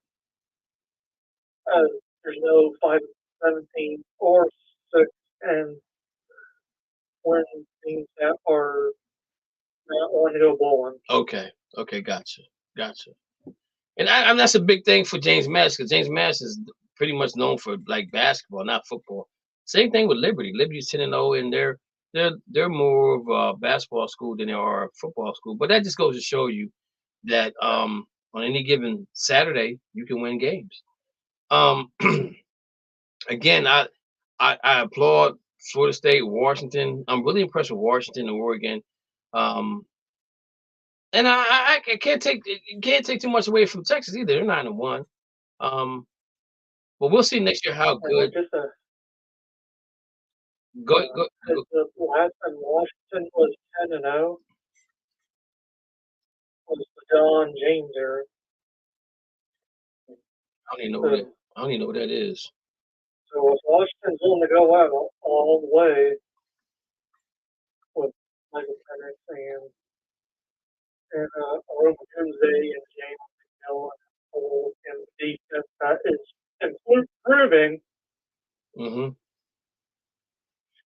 as there's no 5-17 or 6 and when teams that are not wanting to go bowling. Okay, gotcha. And that's a big thing for James Madison because James Madison is pretty much known for like basketball, not football. Same thing with Liberty. Liberty's 10-0, and they're more of a basketball school than they are a football school. But that just goes to show you that on any given Saturday you can win games. Again, I applaud Florida State, Washington. I'm really impressed with Washington and Oregon. And I can't take too much away from Texas either. They're 9-1. But we'll see next year how good. Go. The last time Washington was 10-0 was the Don James era. I don't even know what that is. So if Washington's willing to go out all the way with Michael Penix and Aroma Tuesday and James McMillan and the defense that is improving,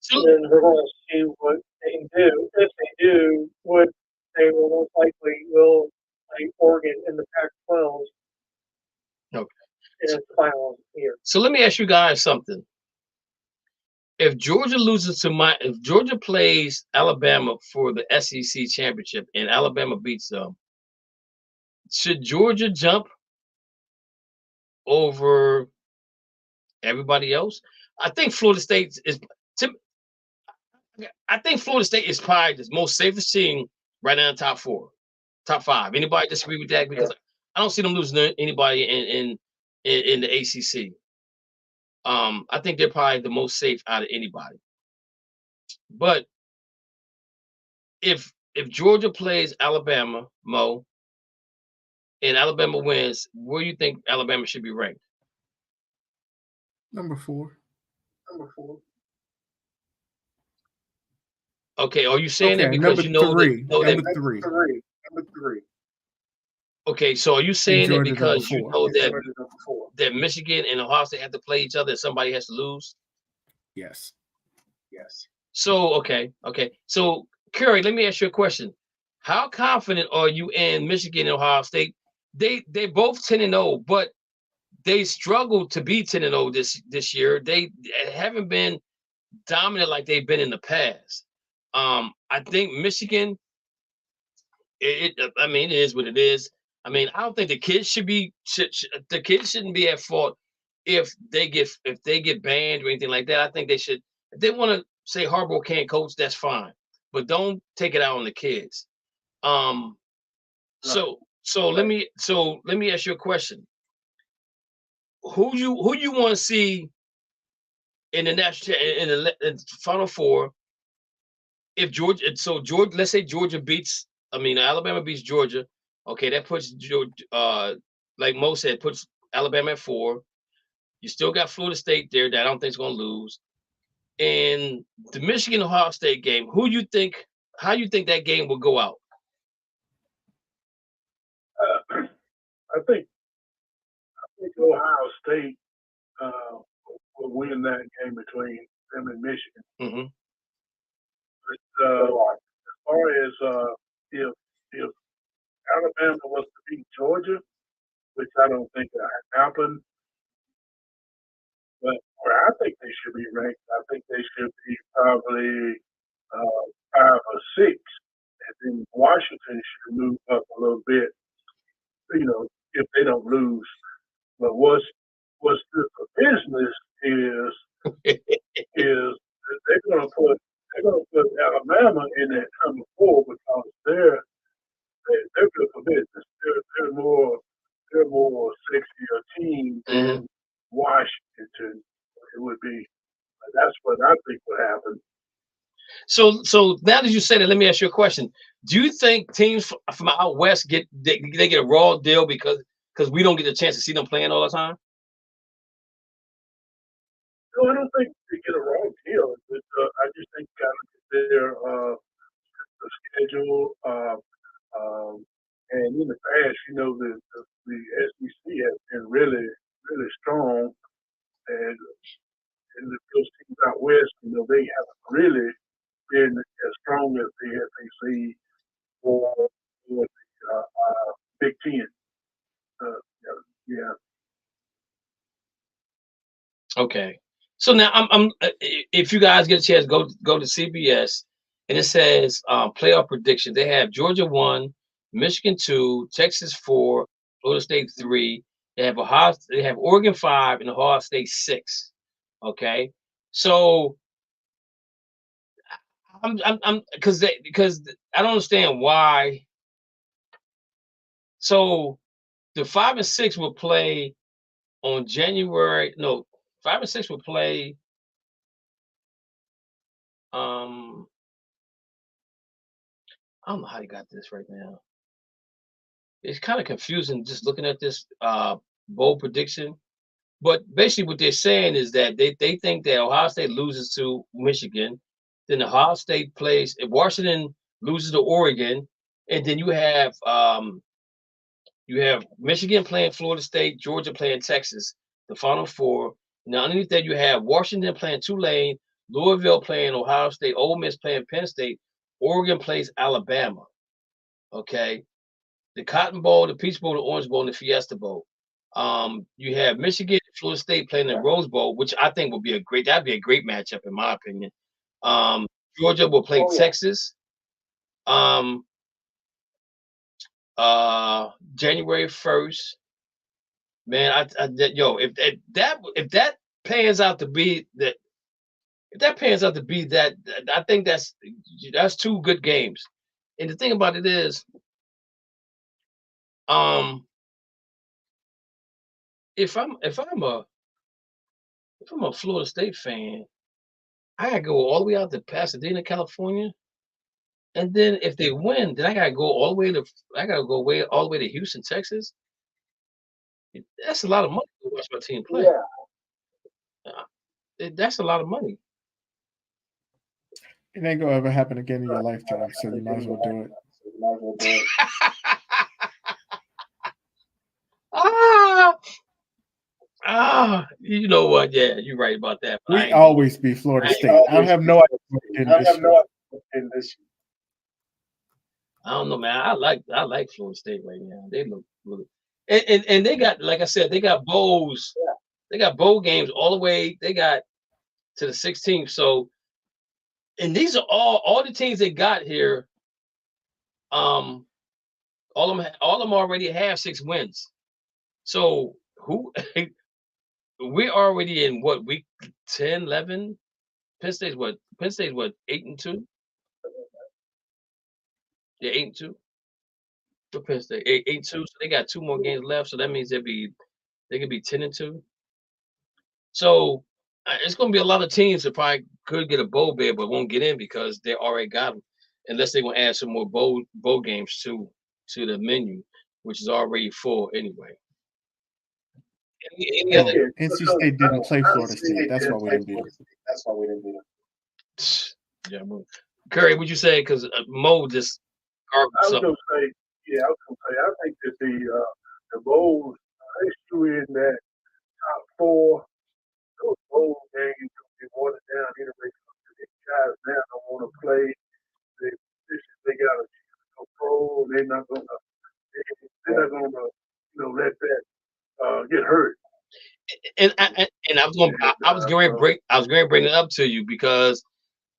So then we're going to see what they can do. If they do, they will most likely will play Oregon in the Pac-12. Okay. In its final year. So let me ask you guys something. If Georgia if Georgia plays Alabama for the SEC championship and Alabama beats them, should Georgia jump over everybody else? I think Florida State is probably the most safest team right now in top 4, top 5. Anybody disagree with that? Because I don't see them losing to anybody in the ACC. I think they're probably the most safe out of anybody. But if Georgia plays Alabama, Mo, and Alabama wins, where do you think Alabama should be ranked? Number 4. Okay, are you saying that because you know number 3. Okay, so are you saying that because you know that Michigan and Ohio State have to play each other and somebody has to lose? Yes. So, okay. So, Curry, let me ask you a question. How confident are you in Michigan and Ohio State? They both 10-0, but they struggled to be 10-0 this year. They haven't been dominant like they've been in the past. I think Michigan, it is what it is. I mean, I don't think the kids shouldn't be at fault if they get banned or anything like that. I think they should. If they want to say Harbaugh can't coach, that's fine, but don't take it out on the kids. So let me ask you a question. Who you want to see in the national in the Final Four? If Georgia, let's say Georgia Alabama beats Georgia. Okay, that puts like Mo said, puts Alabama at 4. You still got Florida State there that I don't think is going to lose. And the Michigan Ohio State game, how you think that game will go out? I think Ohio State will win that game between them and Michigan. Mm-hmm. But, as far as if Alabama was to beat Georgia, which I don't think that happened, but where I think they should be ranked, I think they should be probably 5 or 6, and then Washington should move up a little bit. If they don't lose. But what's good for business is they're gonna put Alabama in that number 4 because they're good for business. They're more sexier team than Washington. It would be. That's what I think would happen. So now that you say that, let me ask you a question. Do you think teams from out west get a raw deal because we don't get a chance to see them playing all the time? No, I don't think they get a raw deal. I just think their schedule and in the past, the SEC has been really, really strong, and those teams out west, they haven't really been as strong as the SEC or the Big Ten. Yeah. Okay. So now I'm if you guys get a chance, go to CBS, and it says playoff prediction. They have Georgia 1, Michigan 2, Texas 4, Florida State 3. They have Oregon 5 and Ohio State 6. Okay. So I'm because I don't understand why. So the 5 and 6 will play on January. No, 5 and 6 will play. I don't know how you got this right now. It's kind of confusing just looking at this bowl prediction. But basically what they're saying is that they think that Ohio State loses to Michigan, then Ohio State plays, if Washington loses to Oregon, and then you have Michigan playing Florida State, Georgia playing Texas, the Final Four. Now underneath that you have Washington playing Tulane, Louisville playing Ohio State, Ole Miss playing Penn State, Oregon plays Alabama. Okay. The Cotton Bowl, the Peach Bowl, the Orange Bowl, and the Fiesta Bowl. You have Michigan, Florida State playing the Rose Bowl, which I think would be a great matchup in my opinion. Georgia will play Texas. January 1st. Man, if that pans out to be that, I think that's 2 good games. And the thing about it is, if I'm a Florida State fan, I gotta go all the way out to Pasadena, California, and then if they win, then I gotta go all the way to Houston, Texas. That's a lot of money to watch my team play. Yeah. That's a lot of money. It ain't gonna ever happen again in your lifetime, so you might as well do it. You know what? Yeah, you're right about that. We always be Florida State. I have no idea in this year. I don't know, man. I like Florida State right now. They look and they got, like I said, they got bowls. Yeah. They got bowl games all the way. They got to the 16th. So, and these are all the teams they got here. All of them already have 6 wins. So we're already in what, week 10, 11? Penn State's what 8-2? Yeah, 8-2. For Penn State, 8-2. So they got 2 more games left. So that means they could be 10-2. So it's going to be a lot of teams that probably could get a bowl bid, but won't get in because they already got them, unless they want to add some more bowl games to the menu, which is already full anyway. Any other? NC State didn't play Florida State. That's why we didn't beat them. Yeah, Curry, would you say? Because Mo just carved I was something. gonna say, I think that the bowl issue in that top 4, those bowl games will be watered down anyway. These guys now don't want to play. They got to control. They're not gonna let that get hurt. And I was going to bring it up to you because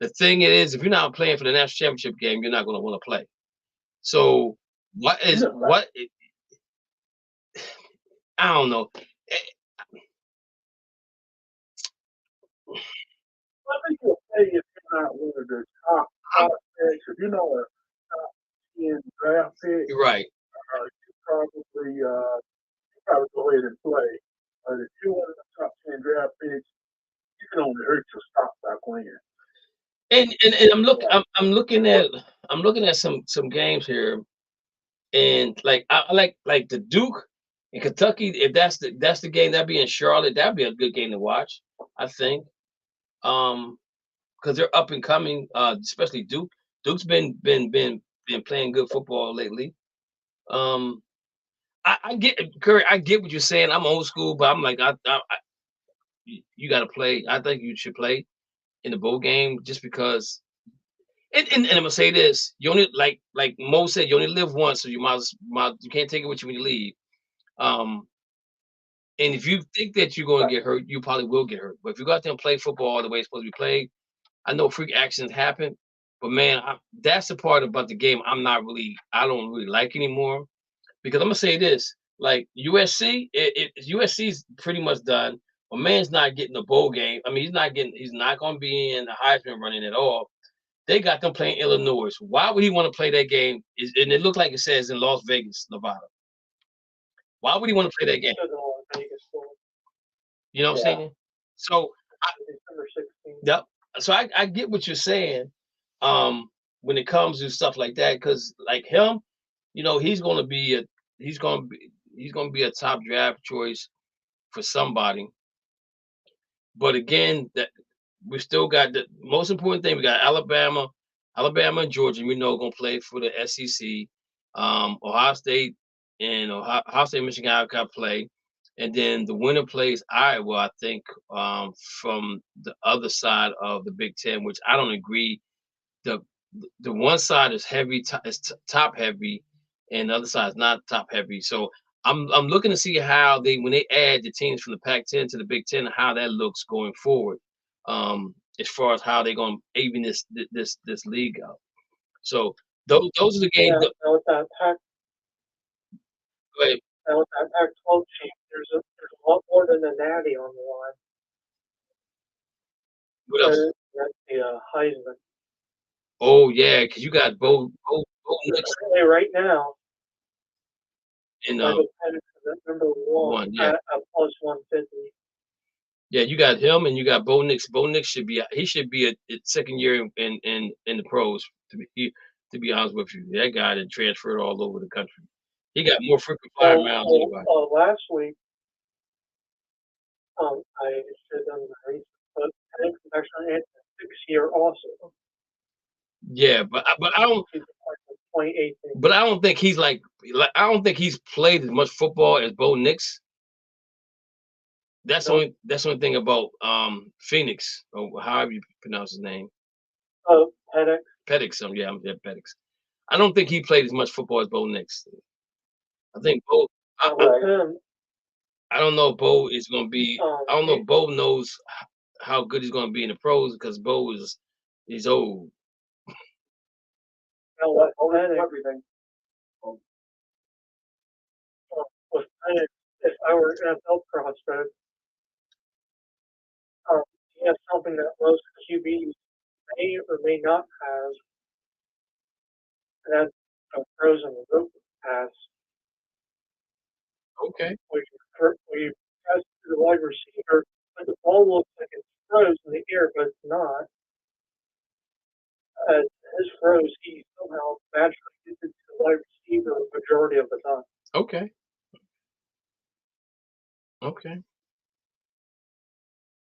the thing is, if you're not playing for the national championship game, you're not going to want to play. So I don't know. I think you'll play if you're not one of the top picks. If you're not a top 10 draft pick, Right. You probably go ahead and play. If you're one of the top 10 draft picks, you can only hurt your stock by playing. And I'm looking at some games here, and like I like the Duke in Kentucky. If that's the game, that'd be in Charlotte. That'd be a good game to watch, I think. Because they're up and coming, especially Duke. Duke's been playing good football lately. I get Curry. I get what you're saying. I'm old school, but I'm like, you got to play. I think you should play in the bowl game just because. And I'm gonna say this: you only like Mo said, you only live once, so you you can't take it with you when you leave. And if you think that you're going to get hurt, you probably will get hurt. But if you go out there and play football the way it's supposed to be played, I know freak accidents happen, but man, that's the part about the game I don't really like anymore. Because I'm gonna say this: like USC, USC's pretty much done. But man's not getting the bowl game. I mean, he's not going to be in the Heisman running at all. They got them playing Illinois. Why would he want to play that game? And it looked like it says in Las Vegas, Nevada. Why would he want to play that game? You know what I'm saying? So, yep. So I get what you're saying. When it comes to stuff like that, because like him, he's gonna be a top draft choice for somebody. But again, that we still got the most important thing. We got Alabama and Georgia. We know gonna play for the SEC. Ohio State and Ohio State, Michigan got to play, and then the winner plays Iowa. I think from the other side of the Big Ten, which I don't agree. The one side is heavy, top heavy, and the other side is not top heavy. So I'm looking to see how when they add the teams from the Pac-10 to the Big Ten, how that looks going forward. As far as how they're going to even this league out. So those are the games. Now with that Pac-12 team, there's a lot more than the Natty on the line. What else? That's the Heisman. Oh yeah, because you got Bo Nix right now. And number 1 at plus 150. Yeah, you got him and you got Bo Nix. Bo Nix should be a second year in the pros. To be honest with you, that guy that transferred all over the country. He got more frequent flyer miles than anybody. Last week, I said on the race, but I think actually had 6-year also. Yeah, but I don't. 2018. But I don't think he's I don't think he's played as much football as Bo Nix. That's the only thing about Phoenix, or however you pronounce his name. Oh, Petix. Petix, Petix. I don't think he played as much football as Bo Nix. I think Bo. I don't know if Bo is going to be. I don't know if Bo knows how good he's going to be in the pros because Bo he's old. Everything. With Penix, if I were an NFL prospect, he has something that most QBs may or may not have. And that's frozen. pass. Okay. Where you pass to the wide receiver, but the ball looks like it's froze in the air, but it's not. His froze, he somehow naturally gets it to the wide receiver the majority of the time. Okay. Okay.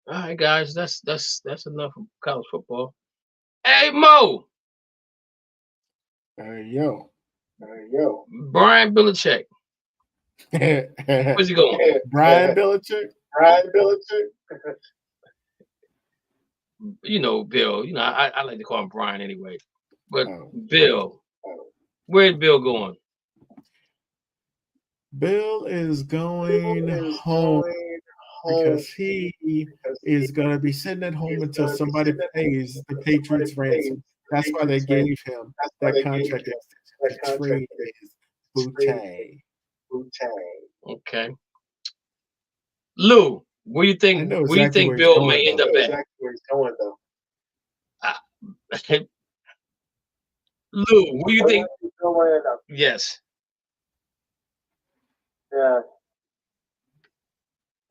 All right, guys. That's enough of college football. Hey, Mo. There you go. Brian Belichick. Where's he going? Brian Belichick. You know, Bill. You know, I like to call him Brian anyway. But Bill, where's Bill going? Bill is going home because he is going to be sitting at home until somebody pays the Patriots ransom. That's why they gave him that contract extension. Trade is Boutte. Okay. Lou, where you think Bill may end up at? Where he's going, though. Lou, where you think? Yes. Yeah.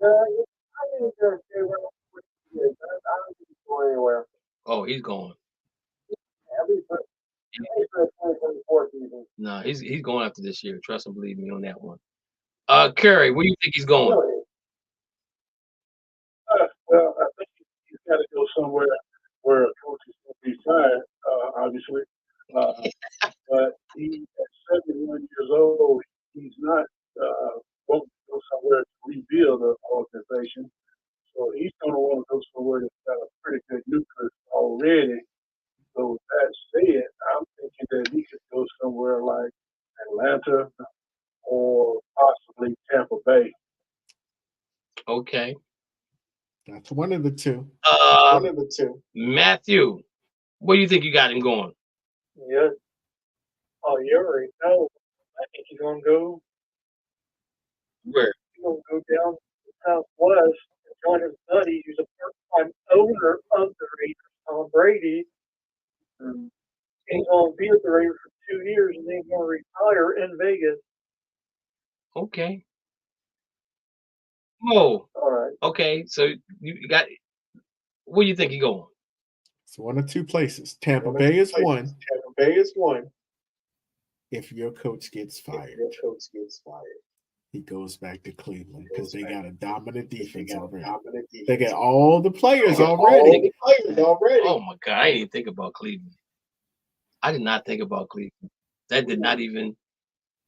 I think he's going to stay where he is. I don't think he's going anywhere. Oh, he's going. At least for the 2024 season. No, he's going after this year. Trust and believe me on that one. Curry, where do you think he's going? Really? Well, I think he's got to go somewhere where a coach is going to be fired, obviously. But he, at 71 years old, he's not going to go somewhere to rebuild the organization. So he's going to want to go somewhere that's got a pretty good nucleus already. So that said, I'm thinking that he could go somewhere like Atlanta or possibly Tampa Bay. Okay. That's one of the two. Matthew, where do you think you got him going? Yeah. Oh, you already know. I think he's going to go. Where? He's going to go down to the Southwest and join his buddy, who's a part-time owner of the Raiders, Tom Brady. He's going to be at the Raiders for 2 years, and then he's going to retire in Vegas. Okay. Oh. All right. Okay. So you got. Where do you think he's going? It's one of two places. Tampa Bay is one. If your coach gets fired, he goes back to Cleveland because they got a dominant defense already. They got all the players already. Oh my God! I didn't think about Cleveland. I did not think about Cleveland. That did not even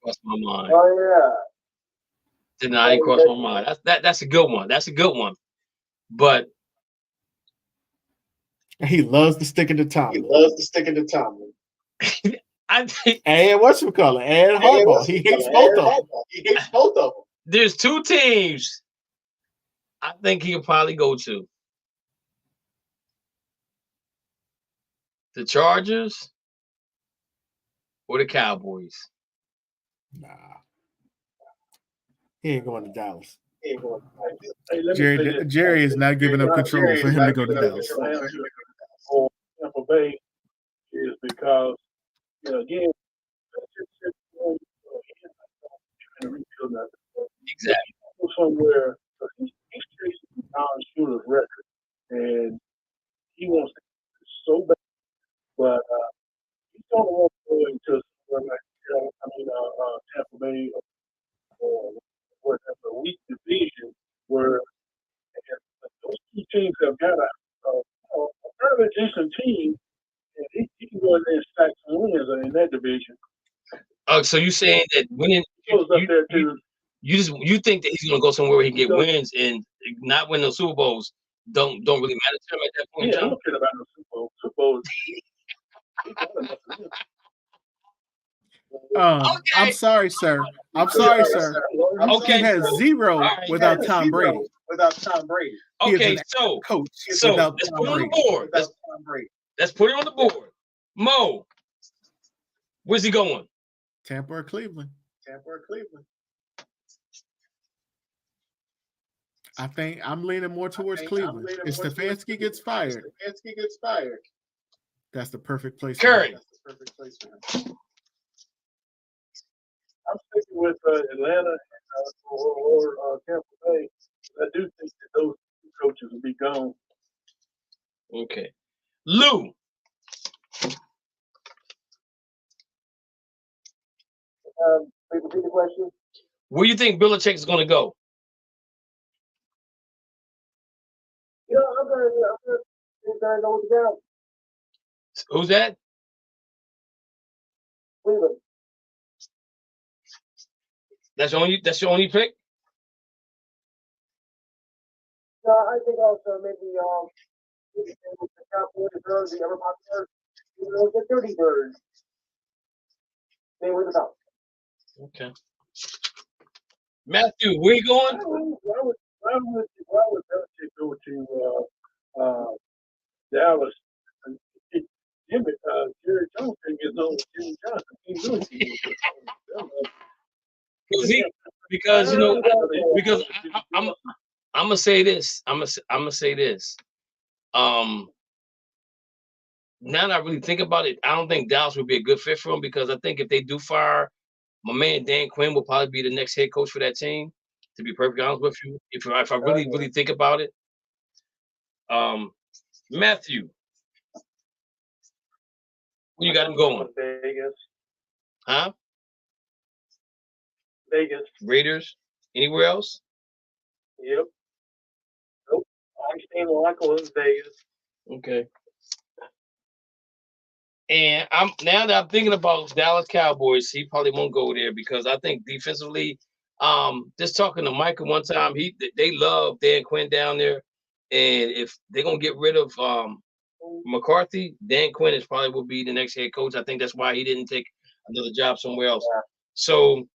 cross my mind. Oh yeah. Did not even cross my mind. That's a good one. That's a good one. But he loves to stick into Tomlin. I think and whatchamacallit, and Harbaugh. He hates both of them. There's two teams I think he'll probably go to. The Chargers or the Cowboys. Nah. He ain't going to Dallas. Jerry is not giving up control for him to go to Dallas. Or Tampa Bay is because, again, exactly. Go somewhere, he's chasing non-shooter's record, and he wants to so bad, but he's going to want to go into somewhere like Tampa Bay or a weak division where those two teams have got a decent team, and he can go in there and stack some wins in that division. Oh, so you saying that winning? You think that he's gonna go somewhere where he can get wins and not win those Super Bowls don't really matter to him at that point? Yeah, I don't care about no Super Bowl. Super Bowl. Okay. I'm sorry, sir. Okay, he has zero without Tom Brady. Okay, so let's put it on the board. Let's put it on the board. Mo, where's he going? Tampa or Cleveland. I think I'm leaning more towards Cleveland. If Stefanski gets fired, that's the perfect place. Curry. I'm sticking with Atlanta or Tampa Bay. I do think that those two coaches will be gone. Okay. Lou. Repeat the question. Where do you think Belichick is going to go? I'm gonna go with the Browns. Who's that? Cleveland. That's your only pick? No, I think also maybe the Cowboys, Birds, the ever popular, the 30 Birds. They were the best. Okay. Matthew, where you going? Why would Belichick go to Dallas? Jerry Jones is on Jimmy Johnson. He because I'm gonna say this. I'm gonna say this. Now that I really think about it, I don't think Dallas would be a good fit for him because I think if they do fire my man Dan Quinn, will probably be the next head coach for that team. To be perfectly honest with you, if I really think about it, Matthew, where you got him going? Vegas. Huh? Vegas. Raiders. Anywhere else? Yep. Nope. I'm staying local in Vegas. Okay. And now that I'm thinking about Dallas Cowboys, he probably won't go there because I think defensively, just talking to Michael one time, they love Dan Quinn down there, and if they're gonna get rid of McCarthy, Dan Quinn is probably will be the next head coach. I think that's why he didn't take another job somewhere else. Yeah. So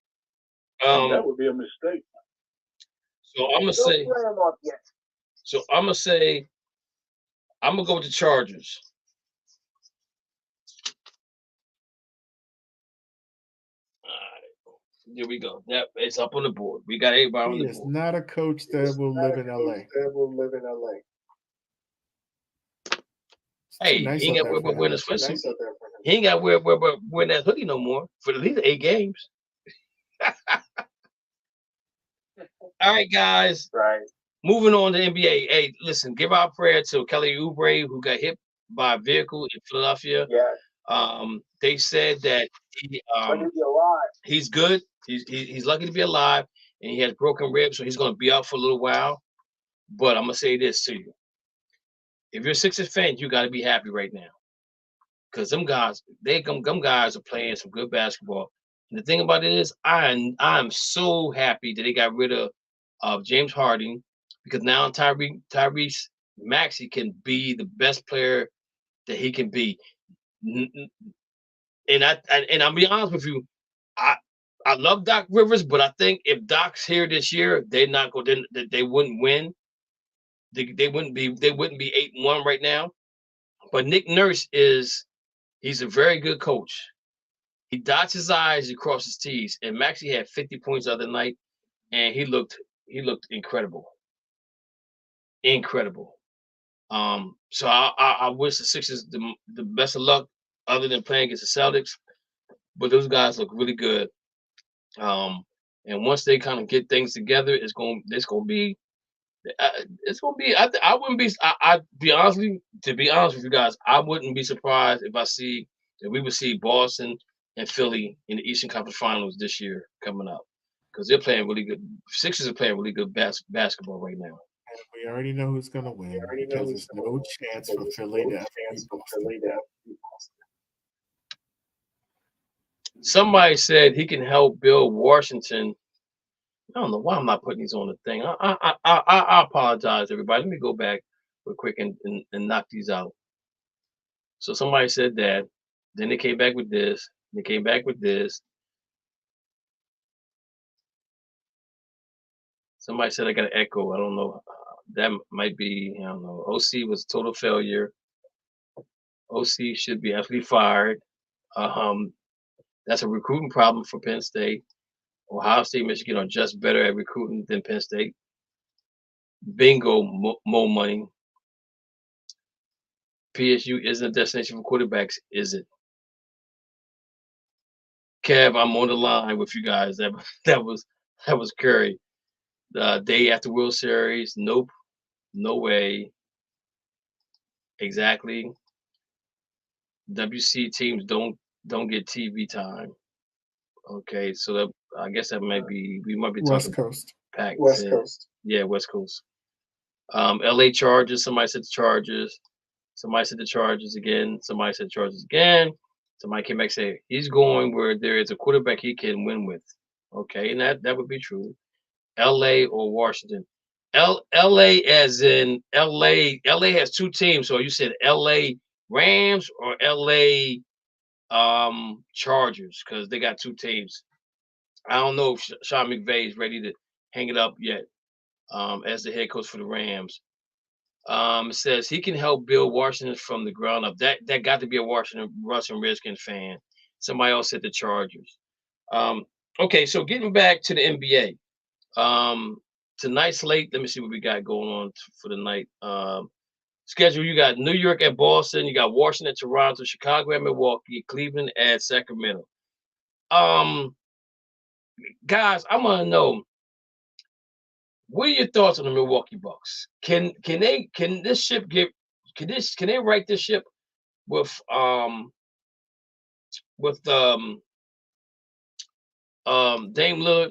that would be a mistake. So I'm gonna say. So I'm gonna say. I'm gonna go with the Chargers. Here we go. Yep, it's up on the board. We got everybody on the board. He is not a coach that will live in LA. Hey, he ain't got to wear his sweatsuit. He ain't got to wear that hoodie no more for at least 8 games. All right, guys. Right. Moving on to NBA. Hey, listen, give our prayer to Kelly Oubre, who got hit by a vehicle in Philadelphia. Yeah. They said that he's good. He's lucky to be alive, and he has broken ribs, so he's going to be out for a little while. But I'm gonna say this to you: if you're a Sixers fan, you got to be happy right now, because them guys are playing some good basketball. And the thing about it is, I'm so happy that they got rid of James Harden, because now Tyrese Maxey can be the best player that he can be. And I'll be honest with you, I love Doc Rivers, but I think if Doc's here this year, they wouldn't win. They wouldn't be 8-1 right now. But Nick Nurse he's a very good coach. He dots his I's, he crosses his T's. And Maxey had 50 points the other night, and he looked incredible. Incredible. So I wish the Sixers the best of luck, other than playing against the Celtics. But those guys look really good. And once they kind of get things together, it's gonna be. I wouldn't be. I'd be honestly, to be honest with you guys, I wouldn't be surprised if we would see Boston and Philly in the Eastern Conference Finals this year coming up, because they're playing really good. Sixers are playing really good basketball right now. And we already know who's going to win, because there's no chance for Philly to beat Boston. Somebody said he can help Bill Washington. I don't know why I'm not putting these on the thing. I apologize, everybody. Let me go back real quick and knock these out. So somebody said that. Then they came back with this. They came back with this. Somebody said I got an echo. I don't know. That might be, I don't know. OC was a total failure. OC should be absolutely fired. That's a recruiting problem for Penn State. Ohio State, Michigan are just better at recruiting than Penn State. Bingo, more money. PSU isn't a destination for quarterbacks, is it? Kev, I'm on the line with you guys. That was Curry. Day after World Series. Nope. No way. Exactly. WC teams don't get TV time. Okay, so that I guess that might be we might be West talking Coast. Pac. West Coast. Yeah, West Coast. LA Chargers. Somebody said the Chargers. Somebody said the Chargers again. Somebody said the Chargers again. Somebody came back and said he's going where there is a quarterback he can win with. Okay, and that would be true. LA or Washington. LA as in LA. LA has two teams. So you said LA Rams or LA Chargers because they got two teams. I don't know if Sean McVay is ready to hang it up yet as the head coach for the Rams. It says he can help build Washington from the ground up. That got to be a Washington Redskins fan. Somebody else said the Chargers. Okay, so getting back to the NBA. Tonight's slate. Let me see what we got going on for the night. Schedule. You got New York at Boston. You got Washington, Toronto, Chicago at Milwaukee, Cleveland at Sacramento. Guys, I want to know what are your thoughts on the Milwaukee Bucks? Can they right this ship with Dame Lillard?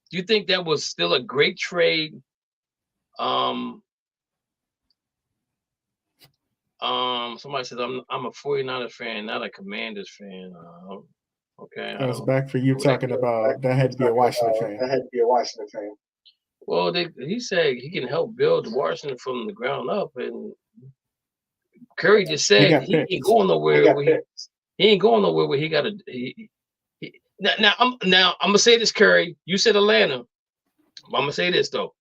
Do you think that was still a great trade? Somebody says I'm a 49ers fan, not a Commanders fan. Okay. That's back for you talking about that had to be a Washington fan. Well, he said he can help build Washington from the ground up, and Curry just said he ain't going nowhere. He ain't going nowhere where he got to. Now I'm gonna say this, Curry. You said Atlanta. I'm gonna say this though.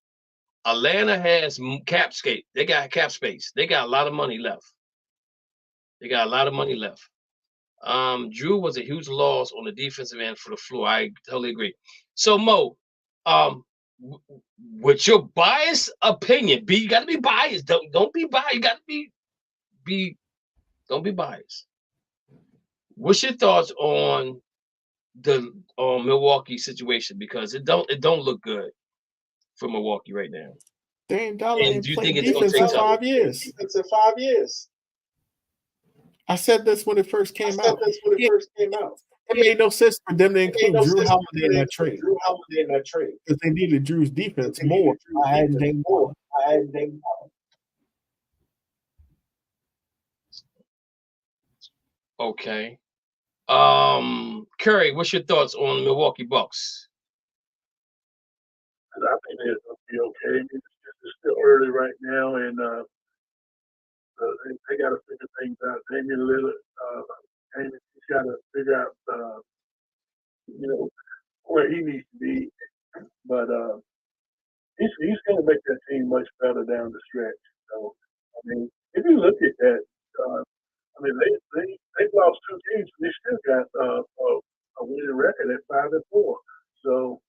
Atlanta has cap space. They got cap space. They got a lot of money left. Drew was a huge loss on the defensive end for the floor. I totally agree. So Mo, with your biased opinion, you got to be biased. Don't be biased. You got to be. Don't be biased. What's your thoughts on the Milwaukee situation? Because it don't look good for Milwaukee right now. Dame Dollar and do you think it's defense going to in 5 years? Defense in 5 years. I said this when it first came out. It made no sense for them to include Drew Holiday in that trade. Because they needed Drew's defense more. I had Dame Dollar. Okay. Curry, what's your thoughts on Milwaukee Bucks? I think they'll be okay. It's still early right now, and they got to figure things out. Damian Lillard, he's got to figure out, where he needs to be. But he's going to make that team much better down the stretch. So, I mean, if you look at that, they've lost 2 games, and they still got a winning record at 5-4. So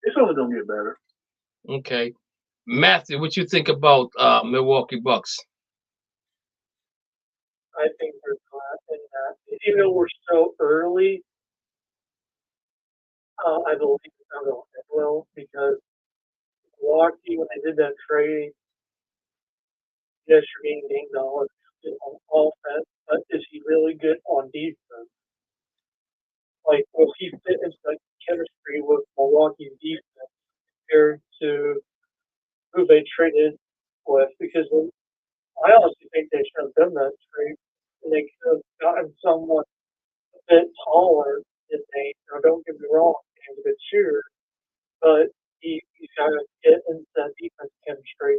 it's only going to get better. Okay. Matthew, what you think about Milwaukee Bucks? I think they're glad in that. Even though we're so early, I believe it's not going to end well because Milwaukee, when they did that trade, yes, you're getting Dame Dollar on offense, but is he really good on defense? Like, will he fit into the chemistry with Milwaukee's defense compared to who they traded with? Because I honestly think they should have done that trade, and they could have gotten someone a bit taller than Dame. Now, don't get me wrong, Dame's a good shooter, but he's got to get into that defense chemistry.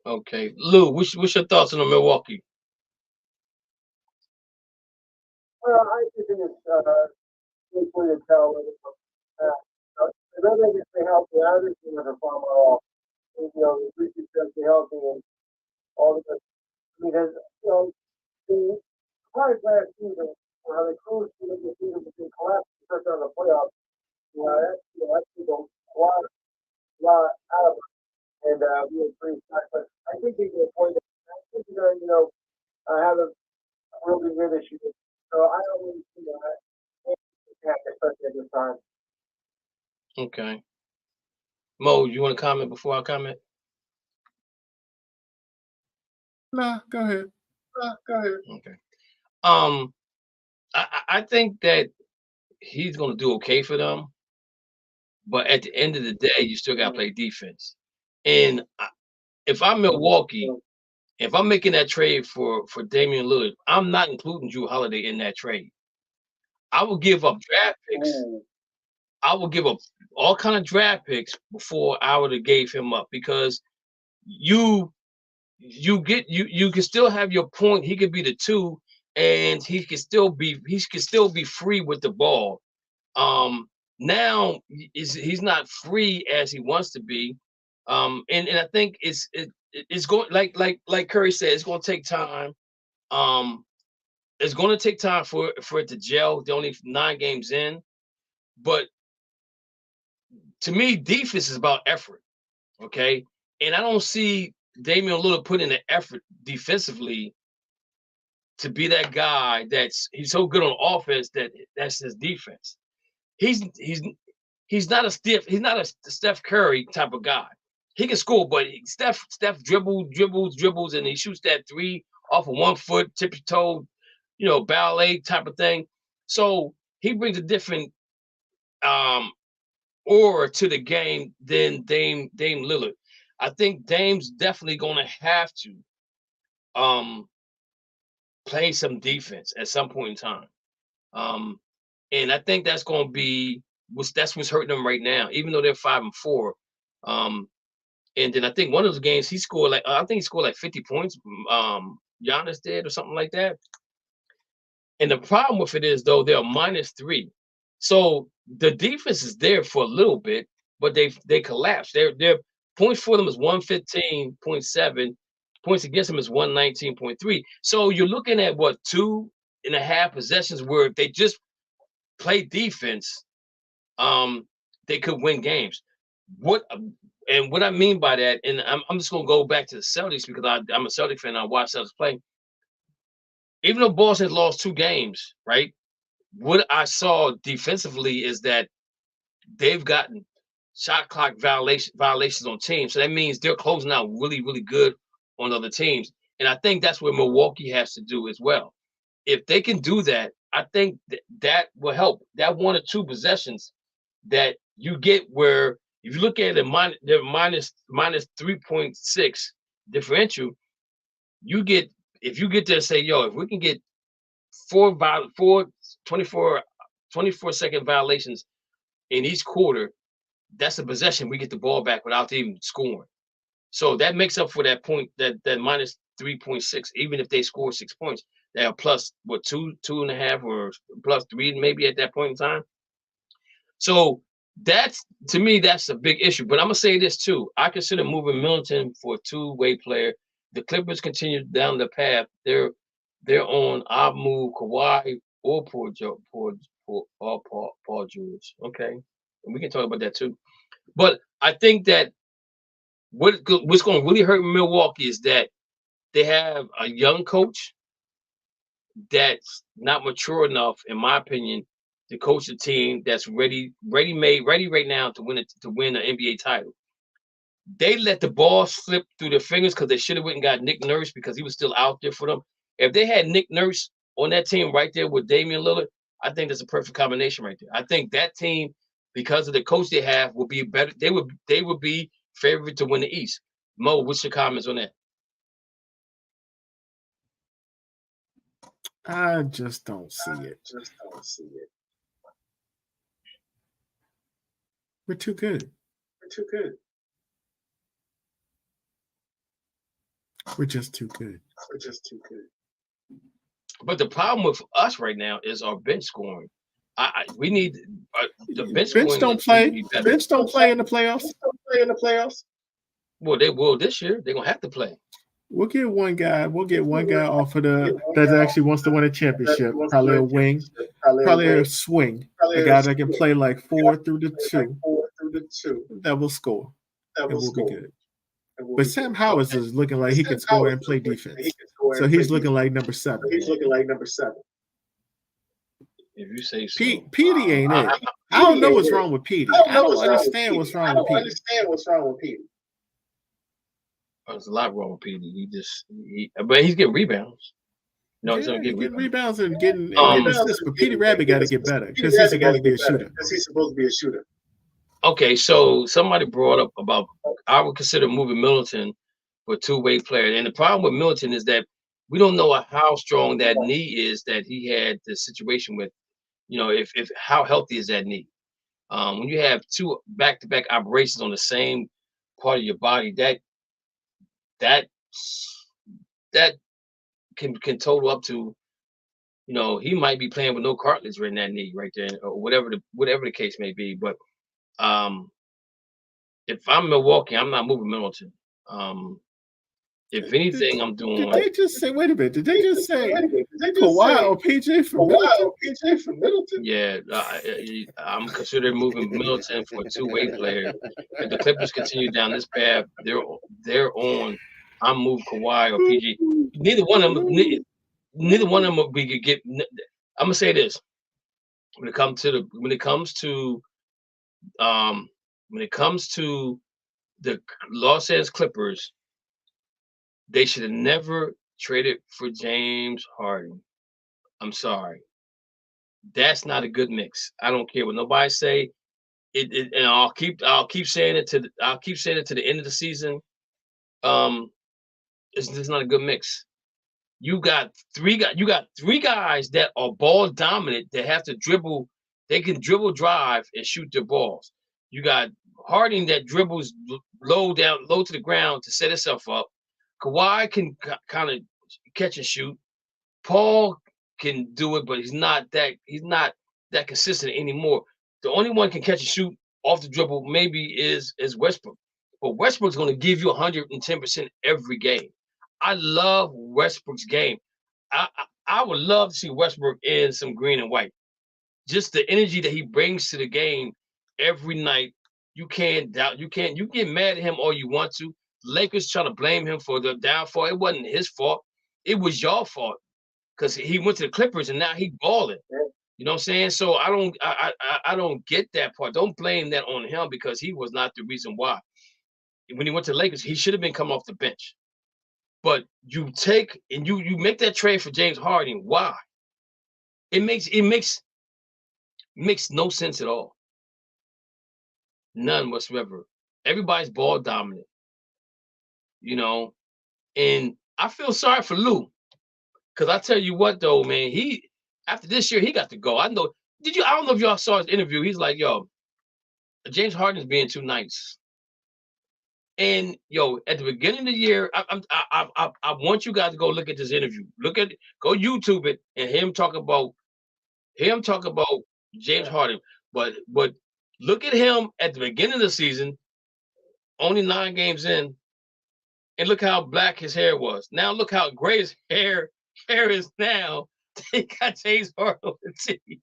Okay. Lou, what's your thoughts on Milwaukee? Well, I think it's equally to tell whether I don't think it's been healthy. I think it's never far off. The Richie says be healthy and all of that. Because, the prior last season, how they cruised through the season between collapse and first round of the playoffs, that's a lot out of it. And we were pretty excited. But I think they get a point that I think they're going to, have a really good issue. So I don't really see that, especially at this time. Okay. Mo, you want to comment before I comment? Nah, go ahead. Okay. I think that he's going to do okay for them, but at the end of the day, you still got to play defense. And if I'm Milwaukee, if I'm making that trade for Damian Lillard, I'm not including Jrue Holiday in that trade. I will give up draft picks. I will give up all kind of draft picks before I would have gave him up, because you can still have your point. He could be the 2, and he can still be free with the ball. Now he's not free as he wants to be. And I think it's going like Curry said, it's going to take time. It's going to take time for it to gel. They're only 9 games in, but to me, defense is about effort. Okay, and I don't see Damian Lillard putting the effort defensively to be that guy he's so good on offense that's his defense. He's not a Steph Curry type of guy. He can score, but Steph dribbles, and he shoots that 3 off of 1 foot, tippy toe, ballet type of thing. So he brings a different aura to the game than Dame Lillard. I think Dame's definitely going to have to play some defense at some point in time. And I think that's going to be what's hurting them right now, even though they're 5-4. And then I think one of those games he scored like 50 points. Giannis did or something like that. And the problem with it is, though, they're -3. So the defense is there for a little bit, but they collapsed. Their points for them is 115.7. Points against them is 119.3. So you're looking at 2.5 possessions where if they just play defense, they could win games. What I mean by that, and I'm just gonna go back to the Celtics because I'm a Celtic fan. I watch Celtics play. Even though Boston has lost 2 games, right? What I saw defensively is that they've gotten shot clock violations on teams. So that means they're closing out really, really good on other teams. And I think that's what Milwaukee has to do as well. If they can do that, I think that will help. That 1 or 2 possessions that you get where if you look at it, they're minus 3.6 differential, if you get there and say, if we can get 4 24-second violations in each quarter, that's a possession. We get the ball back without even scoring. So that makes up for that point, that minus 3.6. Even if they score 6 points, they are plus 2.5 or plus 3 maybe at that point in time. So to me, that's a big issue. But I'm gonna say this too. I consider moving Middleton for a 2-way player. The Clippers continue down the path. They're on. I'll move Kawhi or Paul George. Okay, and we can talk about that too. But I think that what's going to really hurt Milwaukee is that they have a young coach that's not mature enough, in my opinion, to coach a team that's ready right now to win an NBA title. They let the ball slip through their fingers because they should have went and got Nick Nurse because he was still out there for them. If they had Nick Nurse on that team right there with Damian Lillard, I think that's a perfect combination right there. I think that team, because of the coach they have, will be better. They would be favored to win the East. Mo, what's your comments on that? I just don't see it. We're too good. We're just too good. But the problem with us right now is our bench scoring. We need the bench don't play. Bench don't play in the playoffs. Well, they will this year. They're gonna have to play. We'll get one guy. We'll get one guy off of that actually wants to win a championship. Probably a wing. Probably a swing. A guy that can play like 4 through the 2. That will score. And we'll be good. But Sam Howard is looking like he can score and play defense. So he's looking like number 7. If you say so. Petey ain't it. I don't know what's wrong with Petey. I don't understand what's wrong with Petey. There's a lot wrong with Petey. But he's getting rebounds. No, he's getting rebounds and getting assists. But Petey Rabbit got to get better because he's supposed to be a shooter. Okay, so somebody brought up about I would consider moving Middleton for a two-way player. And the problem with Middleton is that we don't know how strong that knee is that he had the situation with. You know, if how healthy is that knee? When you have 2 back-to-back operations on the same part of your body, that can total up to, you know, he might be playing with no cartilage in that knee right there, or whatever the case may be. But if I'm Milwaukee, I'm not moving Middleton. If anything, I'm doing. Did they just say? Wait a minute. Did they just say Kawhi or PJ from Middleton? Yeah, I'm considering moving Middleton for a two-way player. If the Clippers continue down this path, they're on. I'm moving Kawhi or PG. Neither one of them we could get. I'm gonna say this: when it comes to the Los Angeles Clippers, they should have never traded for James Harden. I'm sorry. That's not a good mix. I don't care what nobody say. And I'll keep saying it to the end of the season. It's just not a good mix. You got three guys that are ball dominant that have to dribble. They can dribble, drive, and shoot their balls. You got Harden that dribbles low to the ground to set himself up. Kawhi can kind of catch and shoot. Paul can do it, but he's not that consistent anymore. The only one can catch and shoot off the dribble maybe is Westbrook. But Westbrook's going to give you 110% every game. I love Westbrook's game. I would love to see Westbrook in some green and white. Just the energy that he brings to the game every night. You can't doubt. You can get mad at him all you want to. Lakers trying to blame him for the downfall. It wasn't his fault. It was your fault because he went to the Clippers and now he balling. You know what I'm saying? So I don't get that part. Don't blame that on him because he was not the reason why. When he went to the Lakers, he should have been coming off the bench. But you take and you make that trade for James Harden. Why? It makes no sense at all. None whatsoever. Everybody's ball dominant. You know, and I feel sorry for Lou. Because I tell you what though, man, after this year, he got to go. I know. I don't know if y'all saw his interview. He's like, yo, James Harden's being too nice. And yo, at the beginning of the year, I want you guys to go look at this interview. Go YouTube it and him talk about James Harden. But look at him at the beginning of the season, only 9 games in, and look how black his hair was. Now look how gray his hair is now. They got James Harden on the team.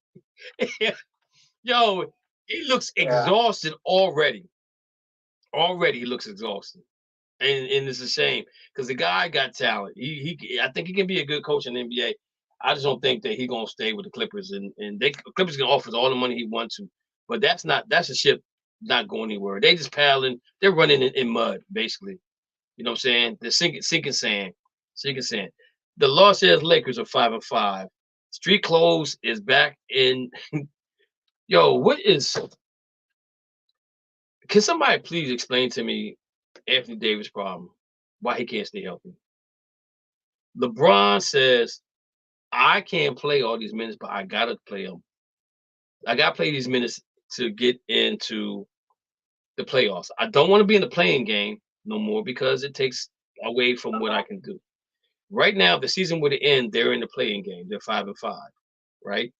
Yo, he looks exhausted already. Already he looks exhausted. And it's a shame because the guy got talent. I think he can be a good coach in the NBA. I just don't think that he's gonna stay with the Clippers and Clippers can offer all the money he wants to. But that's a ship not going anywhere. They just paddling, they're running in mud, basically. You know what I'm saying? They're sinking sand. The Los Angeles Lakers are 5-5. Street clothes is back in. Yo, can somebody please explain to me Anthony Davis' problem? Why he can't stay healthy? LeBron says, I can't play all these minutes, but I gotta play them. I gotta play these minutes to get into the playoffs. I don't want to be in the playing game no more because it takes away from what I can do. Right now, if the season were to end, they're in the playing game. They're 5-5, right?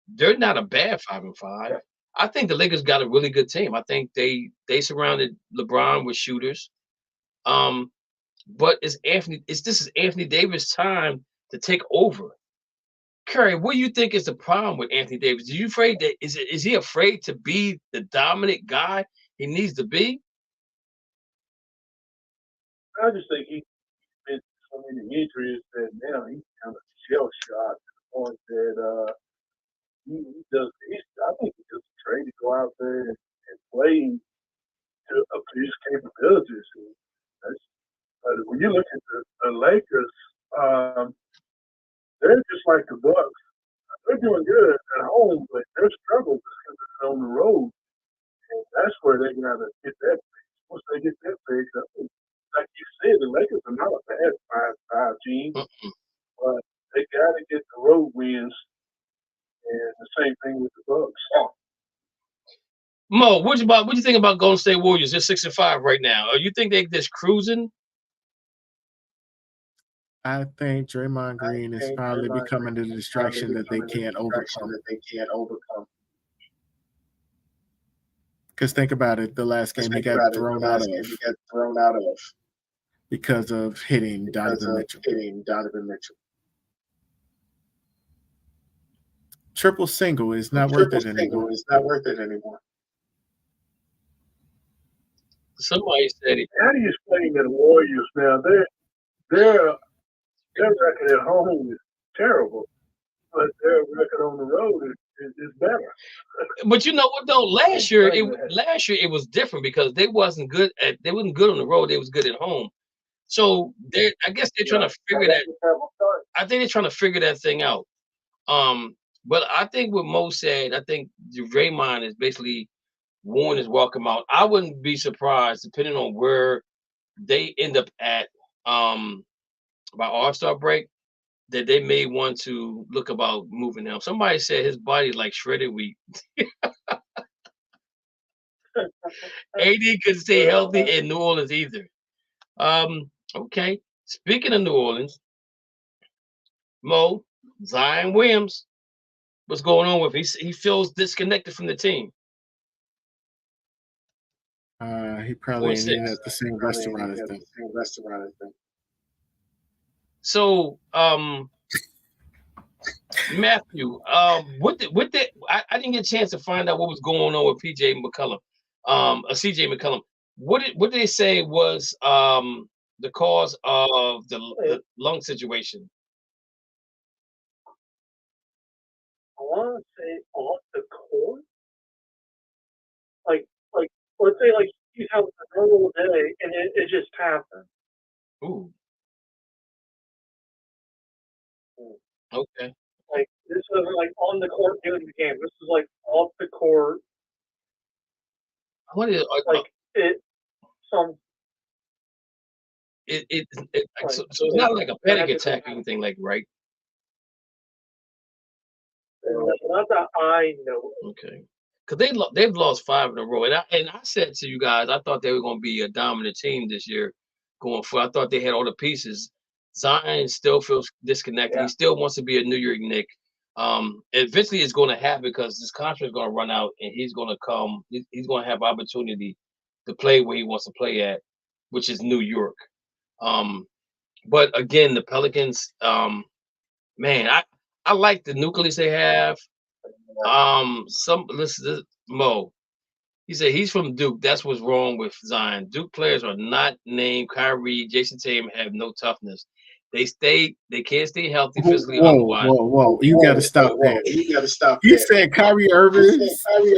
They're not a bad 5-5. I think the Lakers got a really good team. I think they surrounded LeBron with shooters. But this is Anthony Davis' time to take over. Curry, what do you think is the problem with Anthony Davis? Are you afraid that is he afraid to be the dominant guy he needs to be? I just think he's been so many injuries that now he's kind of shell shocked to the point that I think he just trained to go out there and play up to his capabilities. When you look at the Lakers, they're just like the Bucks. They're doing good at home, but their struggle is because they're on the road. And that's where they got to get that fixed. Once they get that fixed, I think, like you said, the Lakers are not a bad 5-5 team, but they got to get the road wins. And the same thing with the Bucks. Mo, what do you think about Golden State Warriors? They're 6-5 right now. You think they're just cruising? I think Draymond Green is probably becoming the distraction that they can't overcome. Because think about it, the last game he got thrown out of because of hitting Donovan Mitchell. Triple single is not worth it anymore. Somebody said it. How do you explain that the Warriors now? Their record at home is terrible, but their record on the road is better. But you know what though? Last year it was different because they wasn't good on the road. They was good at home. So I guess they're trying to figure that. I think they're trying to figure that thing out. But I think what Mo said, I think Draymond is basically worn his welcome out. I wouldn't be surprised, depending on where they end up at by All-Star break, that they may want to look about moving him. Somebody said his body's like shredded wheat. AD could stay healthy in New Orleans either. Okay. Speaking of New Orleans, Mo, Zion Williams, what's going on with him? He feels disconnected from the team. He probably ain't eating at the same restaurant as them. So, Matthew, I didn't get a chance to find out what was going on with CJ McCollum. What did they say was the cause of the lung situation? I want to say off the court. Like let's say he's having a normal day and it just happened. Ooh. Okay. Like this wasn't like on the court doing the game. This was like off the court. What is so it's not like a panic attack or anything, like, right? Not that I know. Okay. Because they've lost 5 in a row, and I said to you guys, I thought they were going to be a dominant team this year going forward. I thought they had all the pieces. Zion still feels disconnected. Yeah. He still wants to be a New York Knick. Eventually, it's going to happen because this contract is going to run out, and he's going to come. He's going to have opportunity to play where he wants to play at, which is New York. But again, the Pelicans, man, I like the nucleus they have. Listen, Mo, he said he's from Duke. That's what's wrong with Zion. Duke players are not named Kyrie, Jason Tatum have no toughness. They can't stay healthy physically. Whoa! You got to stop that. You said Kyrie Irving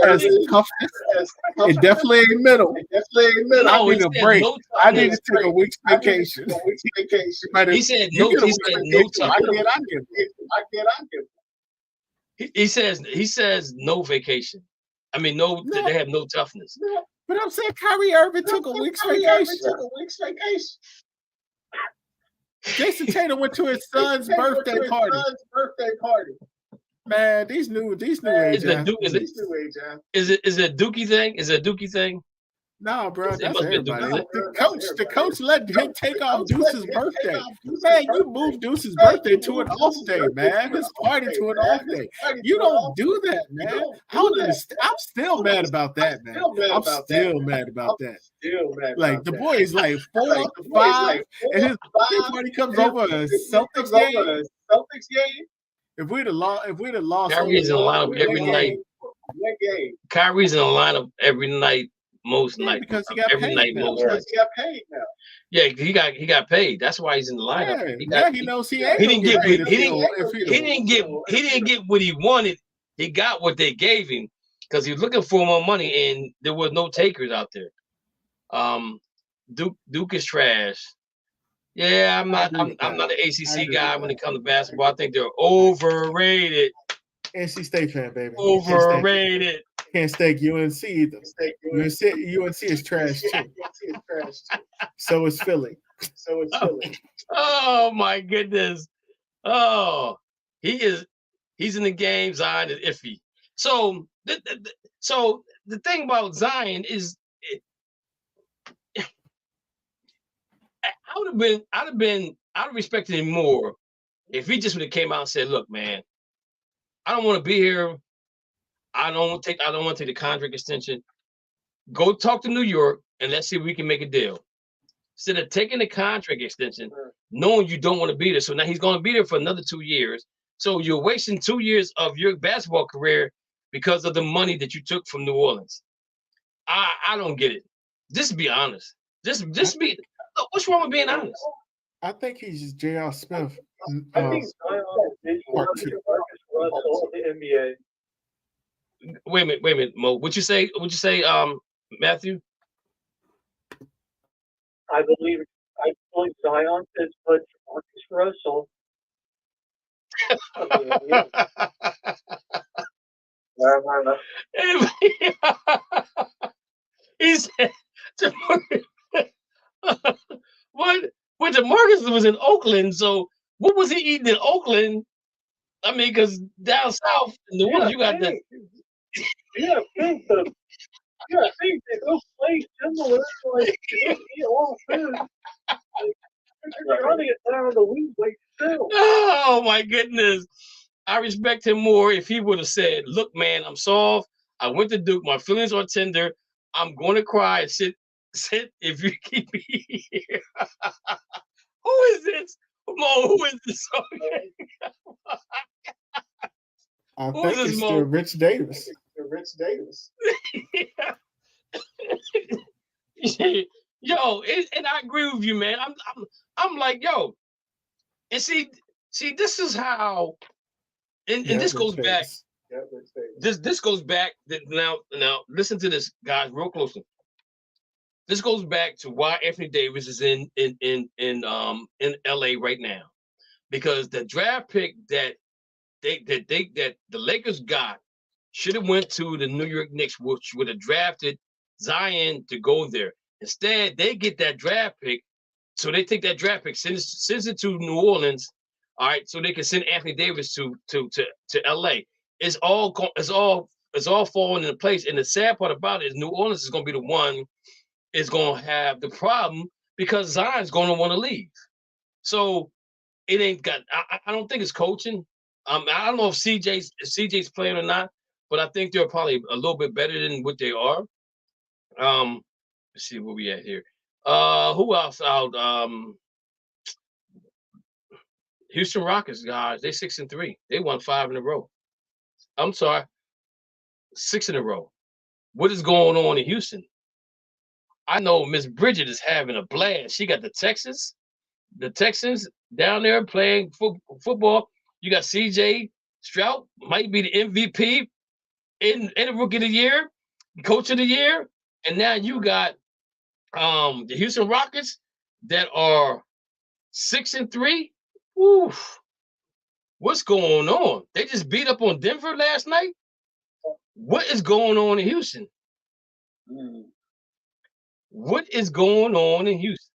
has toughness. It definitely ain't middle. I need a break. I need to take a week's vacation. He said no. He said no toughness. He says no vacation. I mean, no. They have no toughness. But I'm saying Kyrie Irving took a week's vacation. Jason Tatum went to his son's birthday party. Man, these new age. Is it a Dookie thing? Is it a Dookie thing? No, bro, that's everybody. The coach let him take off Deuce's birthday. Man, you moved Deuce's birthday to an off day, man. His party to an off day. You don't do that, man. I'm still mad about that, man. I'm still mad about that. Like the boy is like 4 to 5, and his birthday party comes over a Celtics game. If we'd have lost, Kyrie's in the lineup every night. Kyrie's in the lineup every night most nights. Because he got every paid night, now. most nights. He got paid now. Yeah, he got paid. That's why he's in the lineup. Yeah, he knows he ain't he didn't get paid he if didn't get what he wanted. He got what they gave him because he was looking for more money, and there was no takers out there. Duke is trash. Yeah, I'm not an ACC guy when it comes to basketball. I think they're overrated. NC State fan, baby. Overrated. Can't stake UNC either. UNC is trash too. So is Philly. Oh my goodness. Oh, he's in the game. Zion is iffy. So the thing about Zion is, I'd have respected him more if he just would have came out and said, "Look, man, I don't want to be here. I don't want to take the contract extension. Go talk to New York and let's see if we can make a deal." Instead of taking the contract extension, knowing you don't want to be there. So now he's going to be there for another 2 years. So you're wasting 2 years of your basketball career because of the money that you took from New Orleans. I don't get it. Just be honest. Just be. What's wrong with being honest? I think he's just J.R. Smith. I think Russell, the NBA. Wait a minute, Mo. What'd you say, Matthew? I believe Zion is put Marcus Russell. He said, what? Well, DeMarcus was in Oakland, so what was he eating in Oakland? I mean, because down south in the woods, you got that. I think they go play similar. Like, eat all food. They're running it down the weed like still. Oh my goodness. I respect him more if he would have said, "Look, man, I'm soft. I went to Duke. My feelings are tender. I'm going to cry and sit if you keep me here." Who is this? Mo, who is this? I think it's still Rich Davis. Yo, and I agree with you, man. I'm like, yo, and see, this is how, and this goes back. This goes back. Now, listen to this, guys, real closely. This goes back to why Anthony Davis is in LA right now, because the draft pick that the Lakers got should have went to the New York Knicks, which would have drafted Zion to go there. Instead, they get that draft pick, so they take that draft pick, sends it to New Orleans, all right, so they can send Anthony Davis to LA. It's all falling into place. And the sad part about it is New Orleans is going to be the one is going to have the problem because Zion's going to want to leave. So it ain't got. I don't think it's coaching. I don't know if CJ's playing or not, but I think they're probably a little bit better than what they are. Let's see where we at here. Who else out? Houston Rockets, guys. They 6-3. They won 5 in a row. I'm sorry, 6 in a row. What is going on in Houston? I know Miss Bridget is having a blast. She got the Texans down there playing football. You got CJ Stroud, might be the MVP in the Rookie of the Year, Coach of the Year, and now you got the Houston Rockets that are 6-3. Oof. What's going on? They just beat up on Denver last night. What is going on in Houston? What is going on in Houston?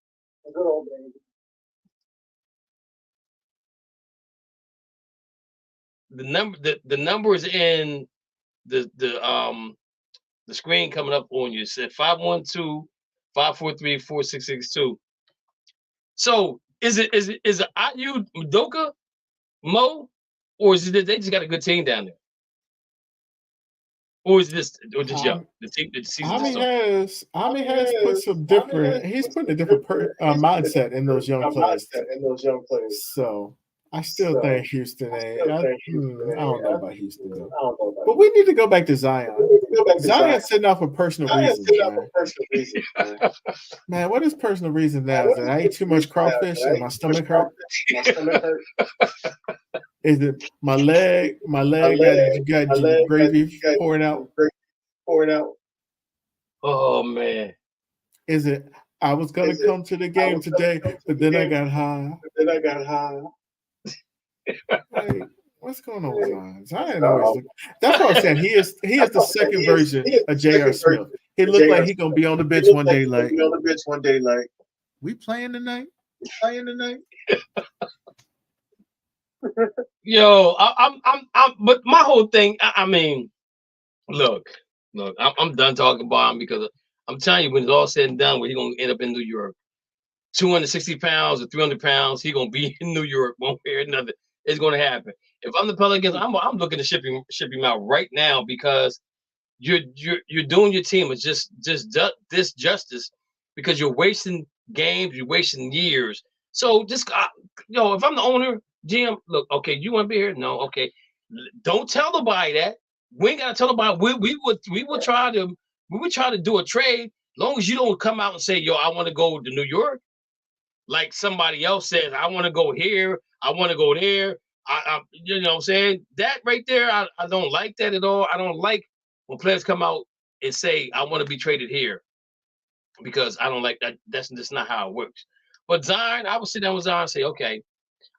The number is in the screen coming up on you. It said 512-543-4662. So is it Ayu Udoka, Mo, or is it that they just got a good team down there? Or is this or just young? The season Ami has put some different. He's putting a different mindset in those young players. So I still think Houston ain't. I don't know about Houston though. But we need to go back to Zion. Zion's sitting off for personal reasons, man. Man, what is personal reason now? Is that I ate too much crawfish and my stomach hurt? Is it my leg? My leg got gravy pouring out. Oh man. Is it? I was gonna come to the game today, but then I got high. Hey, what's going on with Zion? Zion always that's what I'm saying. He is the second version of J.R. Smith. He looked like he gonna be on the bench one day. Like we playing tonight. Yo, I'm. But my whole thing. I mean, look. I'm done talking about him because I'm telling you, when it's all said and done, he's gonna end up in New York. 260 pounds or 300 pounds, he's gonna be in New York one way or another. It's gonna happen. If I'm the Pelicans, I'm looking to ship him out right now because you're doing your team just justice because you're wasting games, you're wasting years. So just if I'm the owner, GM, look, okay, you want to be here? No, okay. Don't tell nobody that. We ain't gotta tell nobody. We would try to do a trade, as long as you don't come out and say, yo, I want to go to New York. Like somebody else says, I want to go here, I want to go there. I you know what I'm saying? That right there, I don't like that at all. I don't like when players come out and say, I want to be traded here because I don't like that. That's just not how it works. But Zion, I would sit down with Zion and say, okay,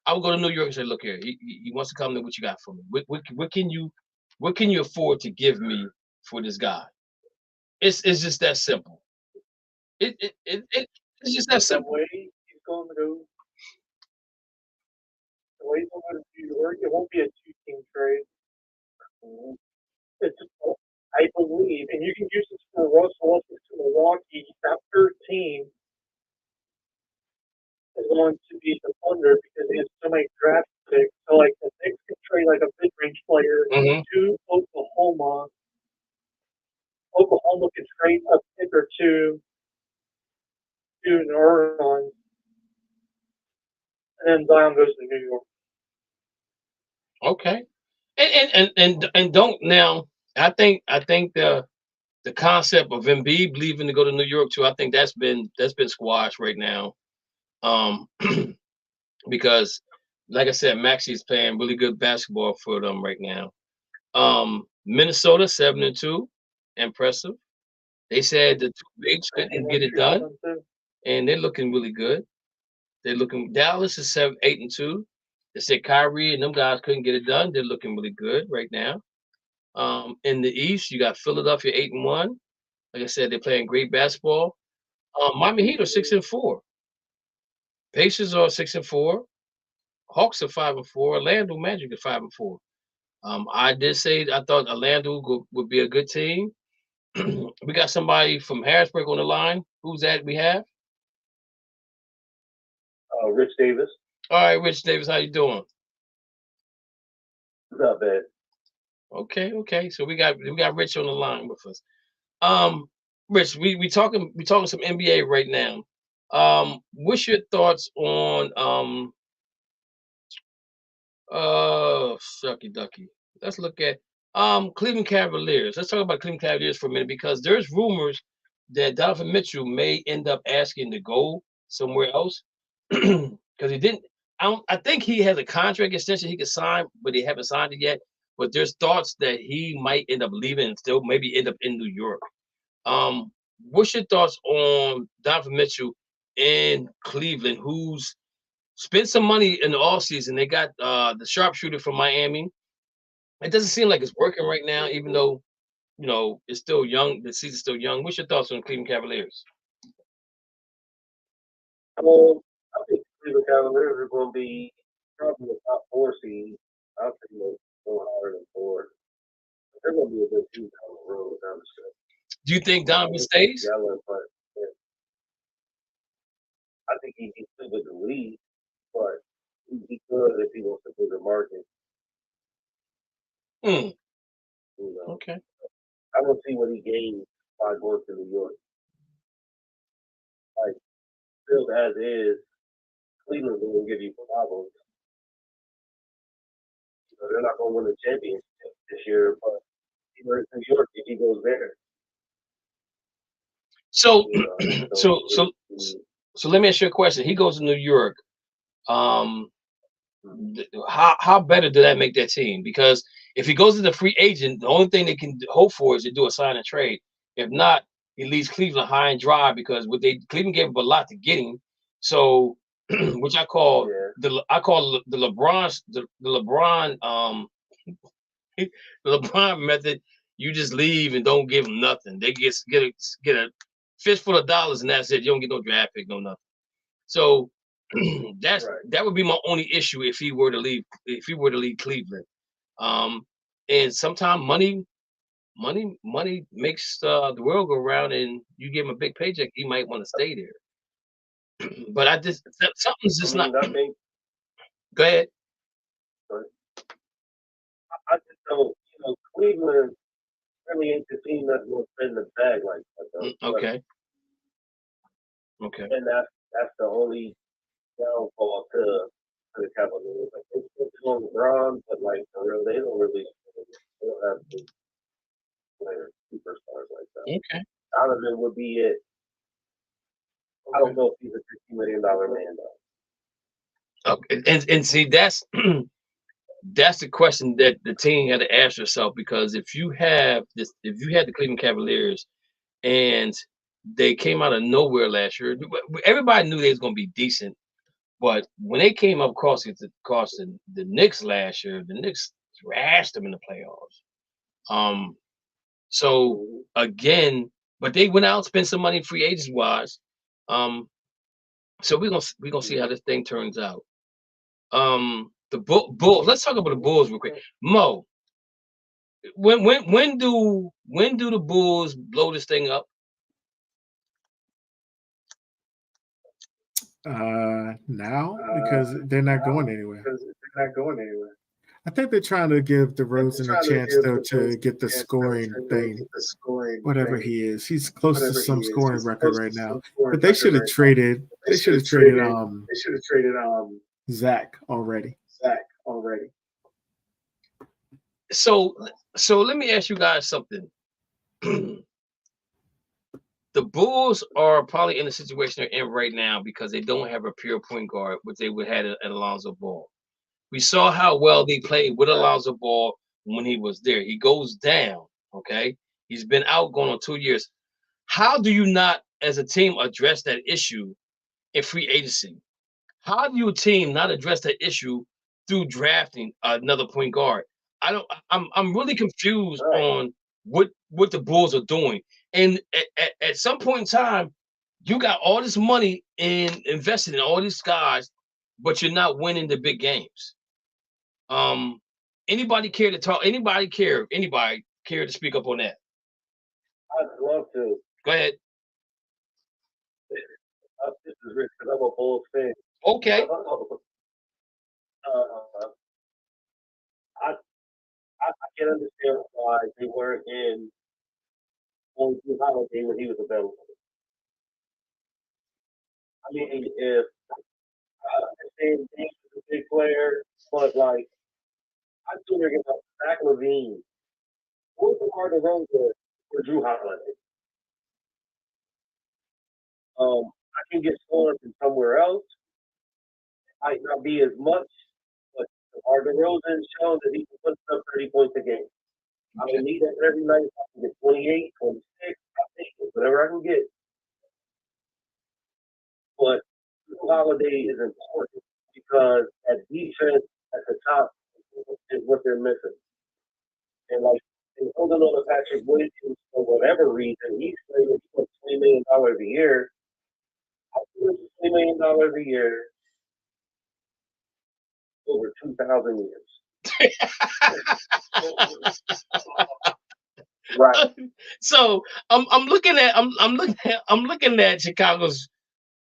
I would go to New York and say, look here, he wants to come to what you got for me. What can you afford to give me for this guy? It's just that simple. It's just that simple. The way he's going to go, the way he's going to New York, it won't be a two-team trade. I believe, and you can use this for Russell Wilson to Milwaukee. That third team is going to be the Thunder because they have so many draft picks. So, like, the Knicks can trade like a mid-range player to Oklahoma. Oklahoma can trade a pick or two to New Orleans, and then Zion goes to New York. Okay, and don't now. I think the concept of Embiid leaving to go to New York too. I think that's been squashed right now. Because like I said, Maxi's playing really good basketball for them right now. Minnesota 7-2, impressive. They said the two bigs couldn't get it done, and they're looking really good. Dallas is 8-2. They said Kyrie and them guys couldn't get it done. They're looking really good right now. In the East, you got Philadelphia 8-1. Like I said, they're playing great basketball. Miami Heat are 6-4. Pacers are 6-4. Hawks are 5-4. Orlando Magic are 5-4. I did say I thought Orlando would be a good team. We got somebody from Harrisburg on the line. Who's that we have? Rich Davis. All right, Rich Davis, how you doing? Not bad. Okay. So we got Rich on the line with us. Rich, we talking some NBA right now. What's your thoughts on shucky ducky? Let's look at Cleveland Cavaliers. Let's talk about Cleveland Cavaliers for a minute because there's rumors that Donovan Mitchell may end up asking to go somewhere else because he didn't. I think he has a contract extension he could sign, but they haven't signed it yet. But there's thoughts that he might end up leaving and still maybe end up in New York. What's your thoughts on Donovan Mitchell in Cleveland, who's spent some money in the offseason? They got the sharpshooter from Miami. It doesn't seem like it's working right now, even though, it's still young. The season's still young. What's your thoughts on Cleveland Cavaliers? Well, I think Cleveland Cavaliers are going to be probably the top 4 seed. I think they're going higher than 4. They're going to be a good team down the road, down the stretch. Do you think Donovan stays? I think he's still good to lead, but he could if he wants to put the market. Okay. I don't see what he gained by going to New York. Like, still as is, Cleveland will give you problems. they're not going to win the championship this year, but he wears New York if he goes there. So, so let me ask you a question. He goes to New York. How better do that make that team? Because if he goes to the free agent, the only thing they can hope for is to do a sign and trade. If not, he leaves Cleveland high and dry because Cleveland gave up a lot to get him. So, which I call the LeBron the LeBron method. You just leave and don't give them nothing. They get a fistful of dollars and that's it. You don't get no draft pick, no nothing. So that would be my only issue if he were to leave. If he were to leave Cleveland, and sometimes money makes the world go round, and you give him a big paycheck, he might want to stay there. But something's just not. Go ahead. I just don't. Cleveland really ain't the team that's going to spend the bag like that. Though. Okay. And that's the only downfall to the Cavaliers. Like it's on LeBron, but like for real, they don't have big players, superstars like that. Okay. Donovan would be it. I don't know if he's a $50 million man though. Okay, and see that's the question that the team had to ask yourself, because if you had the Cleveland Cavaliers and they came out of nowhere last year, everybody knew they was going to be decent, but when they came up across the Knicks last year, the Knicks thrashed them in the playoffs. So again, but they went out and spent some money free agents wise. So we're gonna see how this thing turns out. The Bulls. Let's talk about the Bulls real quick. Mo, when do the Bulls blow this thing up? Now, because they're not going anywhere. I think they're trying to give DeRozan a chance though to get the scoring thing. Whatever he is, he's close to some scoring record right now. But they should have traded. They should have traded. Zach already. So let me ask you guys something. The Bulls are probably in the situation they're in right now because they don't have a pure point guard, which they would have at Alonzo Ball. We saw how well they played with Alonzo Ball when he was there. He goes down, okay? He's been out going on 2 years. How do you not, as a team, address that issue in free agency? How do your team not address that issue through drafting another point guard? I'm really confused on what the Bulls are doing. And at some point in time, you got all this money invested in all these guys, but you're not winning the big games. Anybody care to talk? Anybody care to speak up on that? I'd love to. Go ahead. This is Rich because I'm a Bulls fan. Okay. I can understand why they weren't in on Jrue Holiday when he was available. I mean, if James is a big player, but like I'd sooner get Zach LaVine. What's the hard to run for Jrue Holiday? I can get scoring from somewhere else. It might not be as much, but DeMar DeRozan's shown that he can put up 30 points a game. I don't need that every night. I can get 28, 26, I'll take it, whatever I can get. But Holiday is important because at defense at the top is what they're missing. And like in holding on to Patrick Williams for whatever reason, he's playing for $20 million a year. I think $20 million a year over 2,000 years. Right. So I'm looking at Chicago's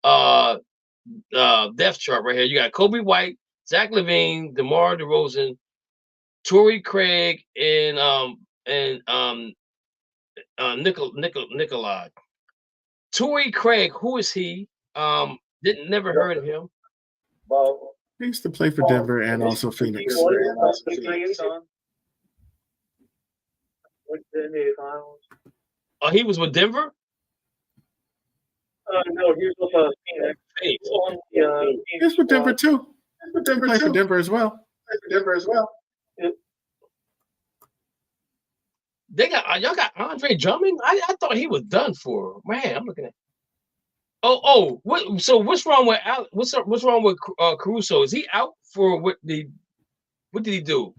depth chart right here. You got Kobe White, Zach LaVine, DeMar DeRozan, Torrey Craig, and Nikolai. Torrey Craig, who is he? Never heard of him. Well, He used to play for Denver and also Phoenix. With the NBA Finals. Oh, he was with Denver? No, he was with Phoenix. He He's with Denver too. He played for Denver as well. They got y'all got Andre Drummond. I thought he was done for. Man, I'm looking at. So what's wrong with what's wrong with Caruso? Is he out for what did he do?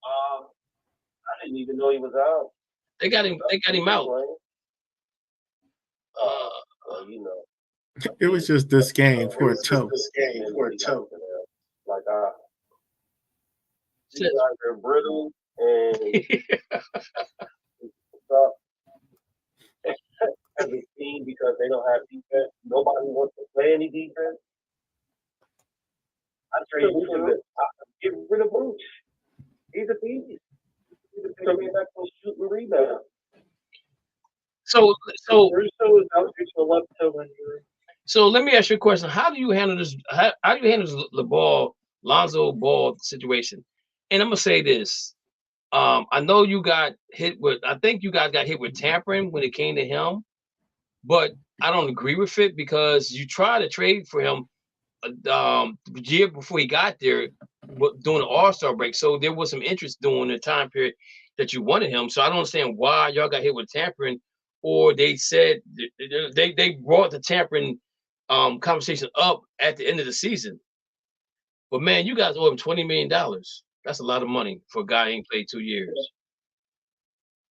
I didn't even know he was out. They got him out. You know. It was just this game for a toe. Like these guys are brittle and as a team because they don't have defense. Nobody wants to play any defense. I trade Vucevic. Get rid of Vooch. He's a beast. He's a big man that can shoot and rebound. So Russo is out due to a left toe injury. So let me ask you a question. How do you handle this? How do you handle this Lonzo Ball situation? And I'm gonna say this. I know you got hit with. I think you guys got hit with tampering when it came to him, but I don't agree with it because you tried to trade for him the year before he got there during the All-Star break. So there was some interest during the time period that you wanted him. So I don't understand why y'all got hit with tampering, or they said they brought the tampering conversation up at the end of the season. But man, you guys owe him $20 million. That's a lot of money for a guy who ain't played 2 years.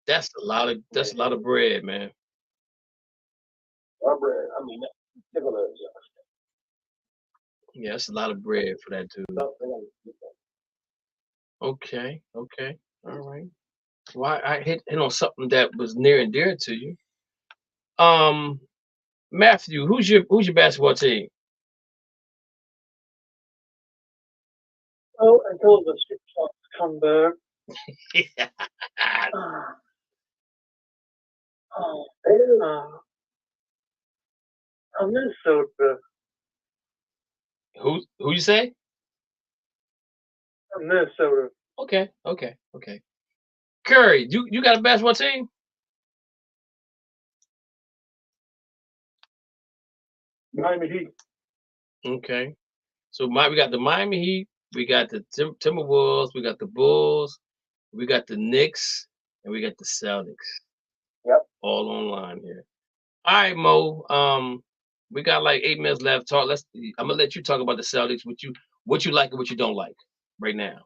That's a lot of bread, man. Bread. I mean, yeah, that's a lot of bread for that dude. Okay, all right. Well, I hit on something that was near and dear to you. Matthew, who's your basketball team? Oh, until the Supersonics come back. Minnesota. Who you say? Minnesota. Okay. Curry, you got a basketball team? Miami Heat. Okay. So we got the Miami Heat, we got the Timberwolves, we got the Bulls, we got the Knicks, and we got the Celtics. Yep. All online here. All right, Mo. We got like 8 minutes left. I'm gonna let you talk about the Celtics, what you like and what you don't like right now.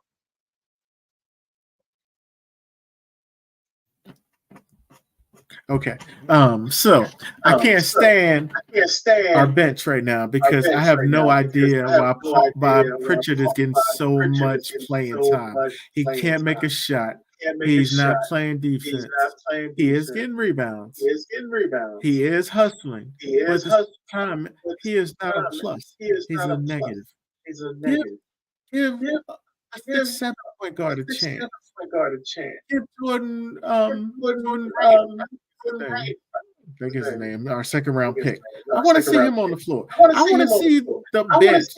Okay. So I can't stand our bench right now because I have no idea why Pritchard is getting so much playing time. He can't make a shot. He's not playing defense. He is getting rebounds. He is hustling. But this time, he is not a plus. He's a negative. Give a 6-7 point guard a chance. Give Jordan I think his name, our second-round pick. I want to see him on the floor. I want to see the bench.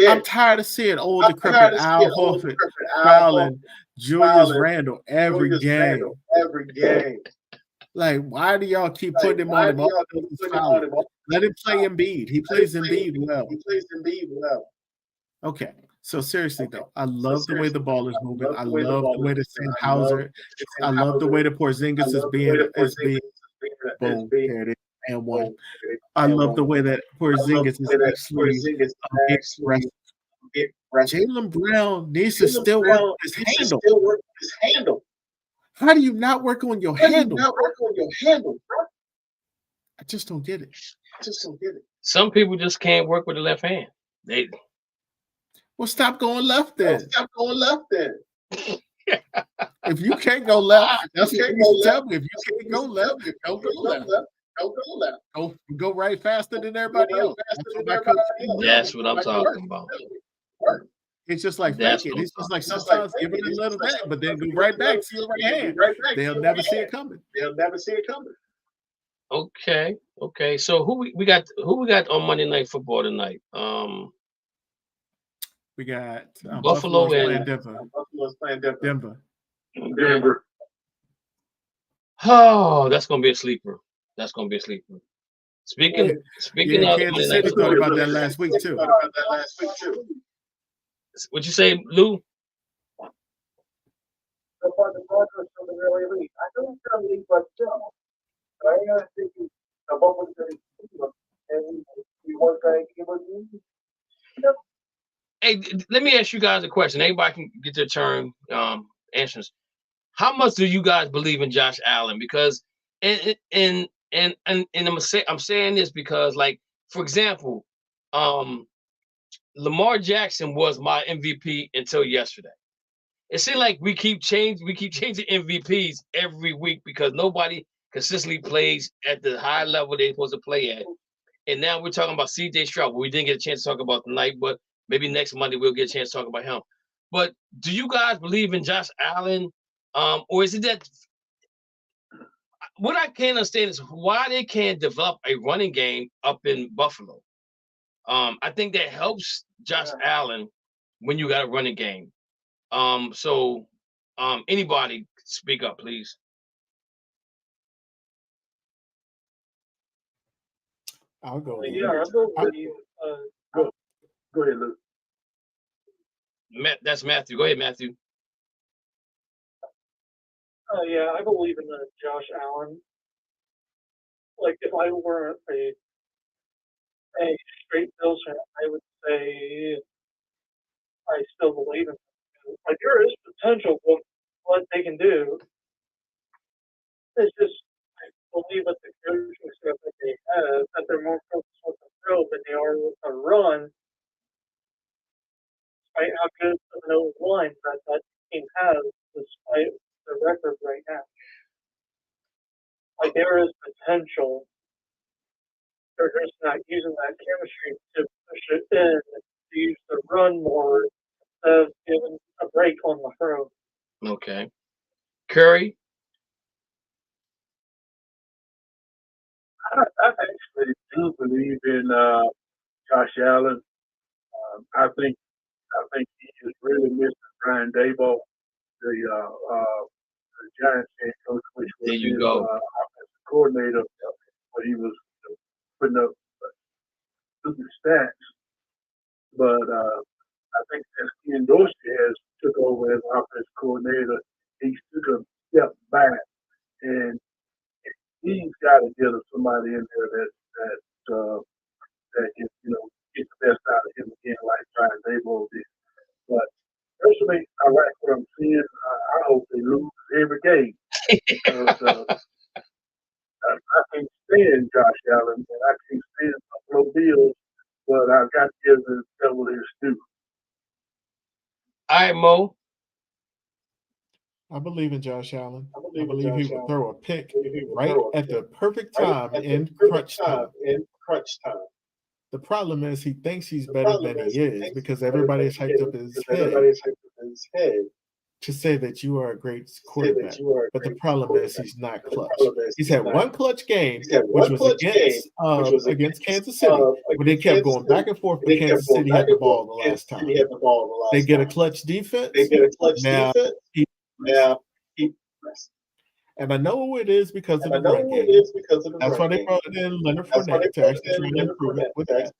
I'm tired of seeing old, decrepit Al Horford fouling Julius Randle every game. Like, why do y'all keep putting him on him? Let him play Embiid. He plays Embiid well. Okay. So seriously though, I love the way the ball is moving. I love the way the Sam Hauser. I love the way the Porzingis is being. Boom, there it is, and one. I love the way that Porzingis is actually Jaylen Brown needs to still work on his handle. How do you not work on your handle? I just don't get it. Some people just can't work with the left hand. Well, stop going left then. If you can't go left, that's what you tell me. If you can't go left, don't go left. Go right faster than everybody else. That's what I'm talking about. It's just like fake it. It's just like sometimes give it a little bit, but then go right back to your right hand. They'll never see it coming. Okay. So who we got? Who we got on Monday Night Football tonight? We got Buffalo playing and Denver. Denver. Oh, that's gonna be a sleeper. Speaking Yeah, of Kansas Monday Night City thought Football, about that last week too. what you say, Lou? So far, the Broncos from the early league. I don't tell you, but still, I am thinking about what's going to and we want to give a Hey, let me ask you guys a question. Anybody can get their turn answers. How much do you guys believe in Josh Allen? Because and I'm saying this because, like, for example, Lamar Jackson was my MVP until yesterday. It seems like we keep changing MVPs every week because nobody consistently plays at the high level they're supposed to play at. And now we're talking about CJ Stroud. We didn't get a chance to talk about tonight, but maybe next Monday we'll get a chance to talk about him. But do you guys believe in Josh Allen? Or is it that what I can't understand is why they can't develop a running game up in Buffalo? I think that helps Josh Allen when you got a running game. So anybody speak up, please. I'll go. Yeah, I'll go with you. Go ahead, Luke. That's Matthew. Go ahead, Matthew. Yeah, I believe in Josh Allen. Like, if I were a straight Bills fan, I would say I still believe in him. Like, there is potential for what they can do. It's just, I believe that the coaching staff that they have, that they're more focused with the throw than they are with the run. Despite how good of an old line that team has, despite the record right now. Like, there is potential. They're just not using that chemistry to push it in, to use the run more instead of giving a break on the throw. Okay. Curry? I actually do believe in Josh Allen. I think he is really missing Brian Daboll, the Giants head coach, which was his offensive coordinator, but he was putting up stupid stats. But I think as Ken Dorsey has took over as offensive coordinator, he took a step back, and he's got to get somebody in there that can, get the best out of him again, like Brian Daboll did. But personally, I like what I'm seeing. I hope they lose every game. Because, I can't stand Josh Allen, and I can't stand Buffalo Bills, but I've got to give the devil his due. All right, Mo. I believe in Josh Allen. I believe he would throw a pick right at the perfect time in crunch time. The problem is he thinks he's better than he is because everybody's hyped up his head to say that you are a great quarterback. But the problem is he's not clutch. He's had one clutch game, which was against Kansas City, but they kept going back and forth, but Kansas City had the ball the last time. They get a clutch defense. And I know it is because of the run game. That's why they brought in Leonard Fournette to actually try to improve it with that.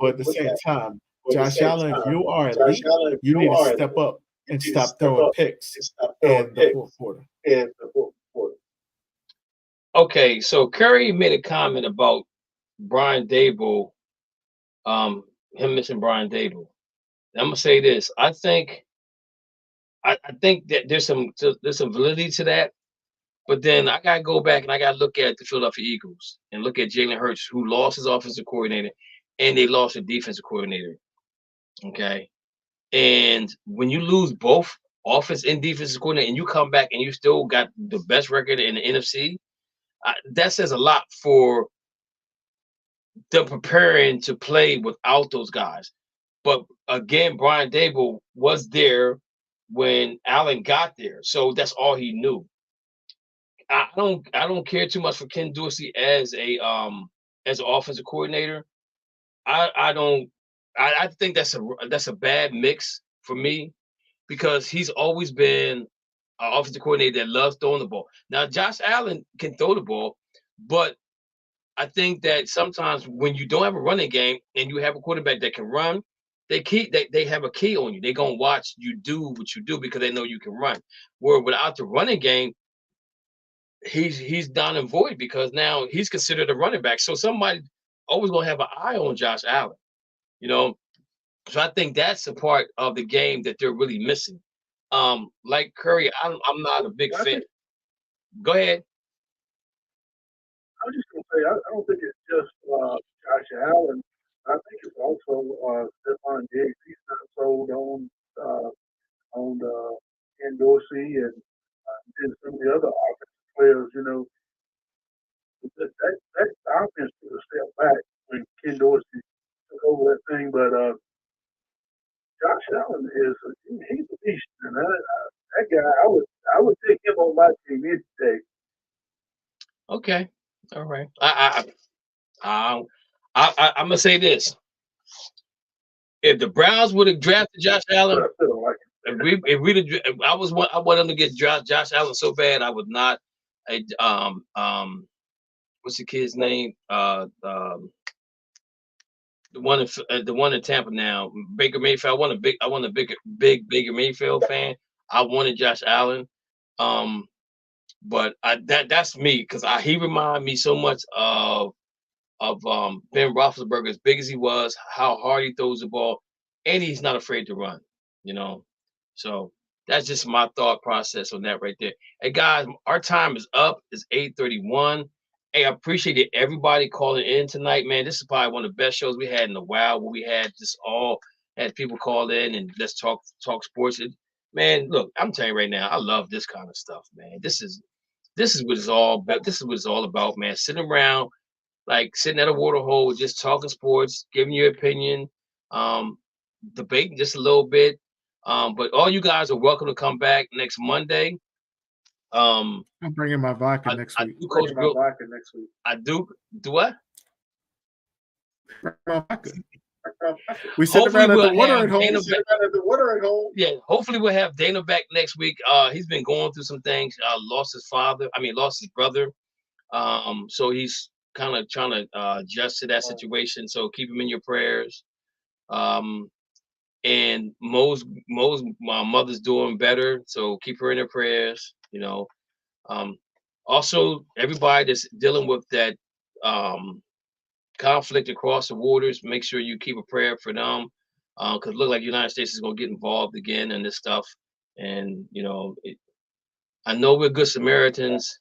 But at the same time, Josh Allen, if you are elite, you need to step up and stop throwing picks in the fourth quarter. Okay, so Curry made a comment about Brian Daboll, him missing Brian Daboll. And I'm gonna say this: I think that there's some validity to that, but then I gotta go back and I gotta look at the Philadelphia Eagles and look at Jalen Hurts, who lost his offensive coordinator and they lost their defensive coordinator. Okay, and when you lose both offense and defensive coordinator, and you come back and you still got the best record in the NFC, that says a lot for them preparing to play without those guys. But again, Brian Daboll was there when Allen got there, so that's all he knew. I don't care too much for Ken Dorsey as an offensive coordinator. I think that's a bad mix for me because he's always been an offensive coordinator that loves throwing the ball. Now Josh Allen can throw the ball, but I think that sometimes when you don't have a running game and you have a quarterback that can run, they have a key on you. They're gonna watch you do what you do because they know you can run. Where without the running game, he's down and void because now he's considered a running back. So somebody always gonna have an eye on Josh Allen, you know. So I think that's a part of the game that they're really missing. Like Curry, I'm not a big fan. Go ahead. I was just gonna say I don't think it's just Josh Allen. I think it's also Stephon Diggs. He's not sold on Ken Dorsey and some of the other offensive players. You know, that offense took a step back when Ken Dorsey took over that thing. But Josh Allen he's a beast, and that guy I would take him on my team any day. Okay, all right. I'm gonna say this: if the Browns would have drafted Josh Allen, if I wanted them to get Josh Allen so bad, I would not. What's the kid's name? The one in Tampa now, Baker Mayfield. I want a big Baker Mayfield fan. I wanted Josh Allen. But that's me because he reminded me so much of Ben Roethlisberger, as big as he was, how hard he throws the ball, and he's not afraid to run, you know. So that's just my thought process on that right there. Hey guys, our time is up. It's 8:31. Hey, I appreciate everybody calling in tonight, man. This is probably one of the best shows we had in a while, where we had just all had people call in and let's talk sports. Man, look, I'm telling you right now, I love this kind of stuff, man. This is what it's all about. This is what it's all about, man. Sitting around, like sitting at a water hole, just talking sports, giving your opinion, debating just a little bit. But all you guys are welcome to come back next Monday. I'm bringing my vodka next week. I do what? We sit around at the watering hole. Yeah, hopefully we'll have Dana back next week. He's been going through some things. Lost his brother. So he's kind of trying to adjust to that situation. So keep him in your prayers. And Mo's mother's doing better, so keep her in her prayers. You know. Also, everybody that's dealing with that conflict across the waters, make sure you keep a prayer for them, because it looks like the United States is going to get involved again in this stuff. And you know, I know we're good Samaritans,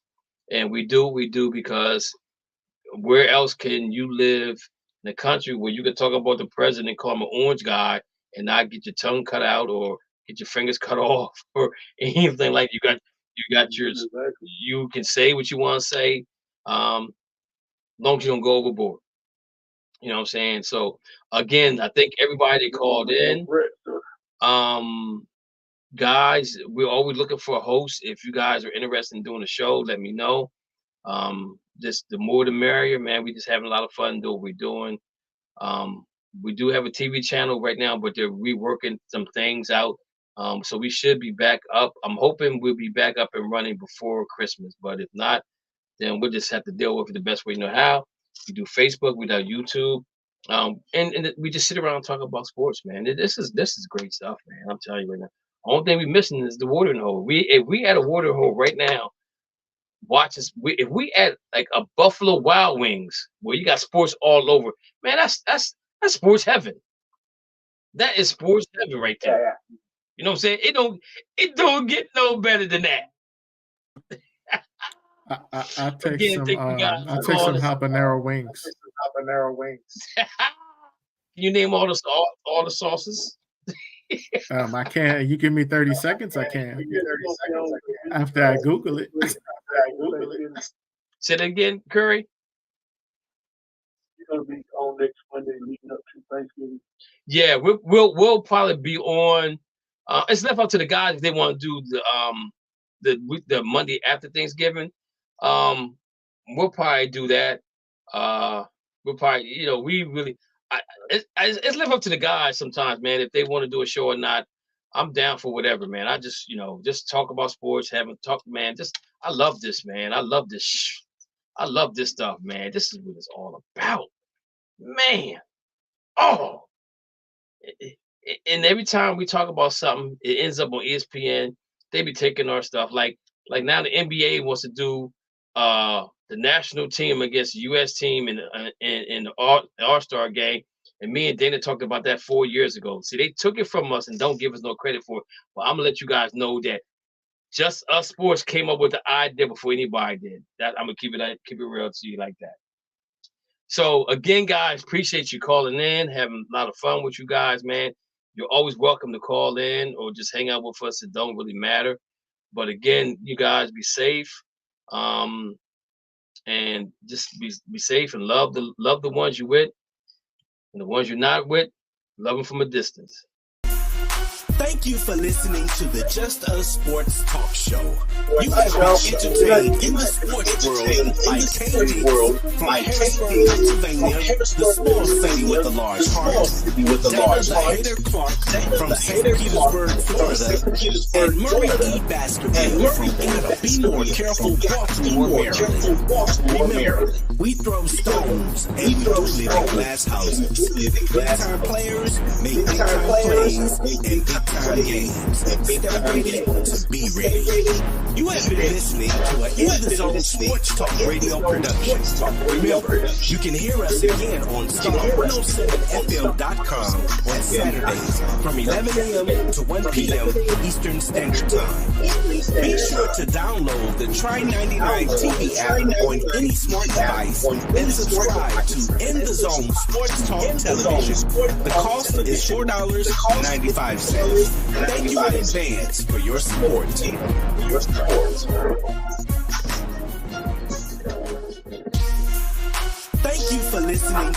and we do because where else can you live in a country where you can talk about the president, call him an orange guy, and not get your tongue cut out or get your fingers cut off or anything like you got yours. You can say what you want to say, long as you don't go overboard. You know what I'm saying? So again, I think everybody that called in, guys, we're always looking for a host. If you guys are interested in doing a show, let me know. Just the more the merrier, man. We just having a lot of fun doing what we're doing. We do have a TV channel right now, but they're reworking some things out. So we should be back up. I'm hoping we'll be back up and running before Christmas. But if not, then we'll just have to deal with it the best way we know how. We do Facebook, we do YouTube, and we just sit around and talk about sports, man. This is great stuff, man. I'm telling you right now. Only thing we're missing is the watering hole. If we had a watering hole right now, watch us. If we had like a Buffalo Wild Wings where you got sports all over, man, that's sports heaven. That is sports heaven right there. Yeah. You know what I'm saying? It don't get no better than that. I'll take some habanero wings. Can you name all the sauces? I can. You give me 30 seconds, I can. After I Google it. Say that again, Curry. You're gonna be on next Monday leading up to Thanksgiving. Yeah, we'll probably be on. It's left up to the guys if they want to do the Monday after Thanksgiving. We'll probably do that. We'll probably, we really, it's live up to the guys sometimes, man. If they want to do a show or not, I'm down for whatever, man. I just, just talk about sports, man. I love this, man. I love this. I love this stuff, man. This is what it's all about, man. Oh, and every time we talk about something, it ends up on ESPN. They be taking our stuff. Like now the NBA wants to do the national team against the U.S. team in the All-Star game. And me and Dana talked about that 4 years ago. See, they took it from us and don't give us no credit for it. But I'm going to let you guys know that Just Us Sports came up with the idea before anybody did. That I'm going to keep it real to you like that. So, again, guys, appreciate you calling in, having a lot of fun with you guys, man. You're always welcome to call in or just hang out with us. It don't really matter. But, again, you guys be safe. And just be safe and love the ones you're with. And the ones you're not with, love them from a distance. Thank you for listening to the Just Us Sports Talk Show. You have been entertained in the sports world by KD from Harrisburg, Pennsylvania, the small city with a large heart, Dana the Hater Clark from St. Petersburg, Florida, and Murray E. Baskerville from Gotta Be More Careful, Baltimore, Maryland. Remember, we throw stones and we do live in glass houses. Big-time players make big-time plays and big-time games. Stay ready to be ready. You have been listening to an In the Zone Sports Talk Radio production. Remember, you can hear us again on Star107FM.com on Saturdays from 11 a.m. to 1 p.m. Eastern Standard Time. Be sure to download the Try99 TV app on any smart device and subscribe to In the Zone Sports Talk Television. The cost is $4.95. Thank you in advance for your support. Thank you for listening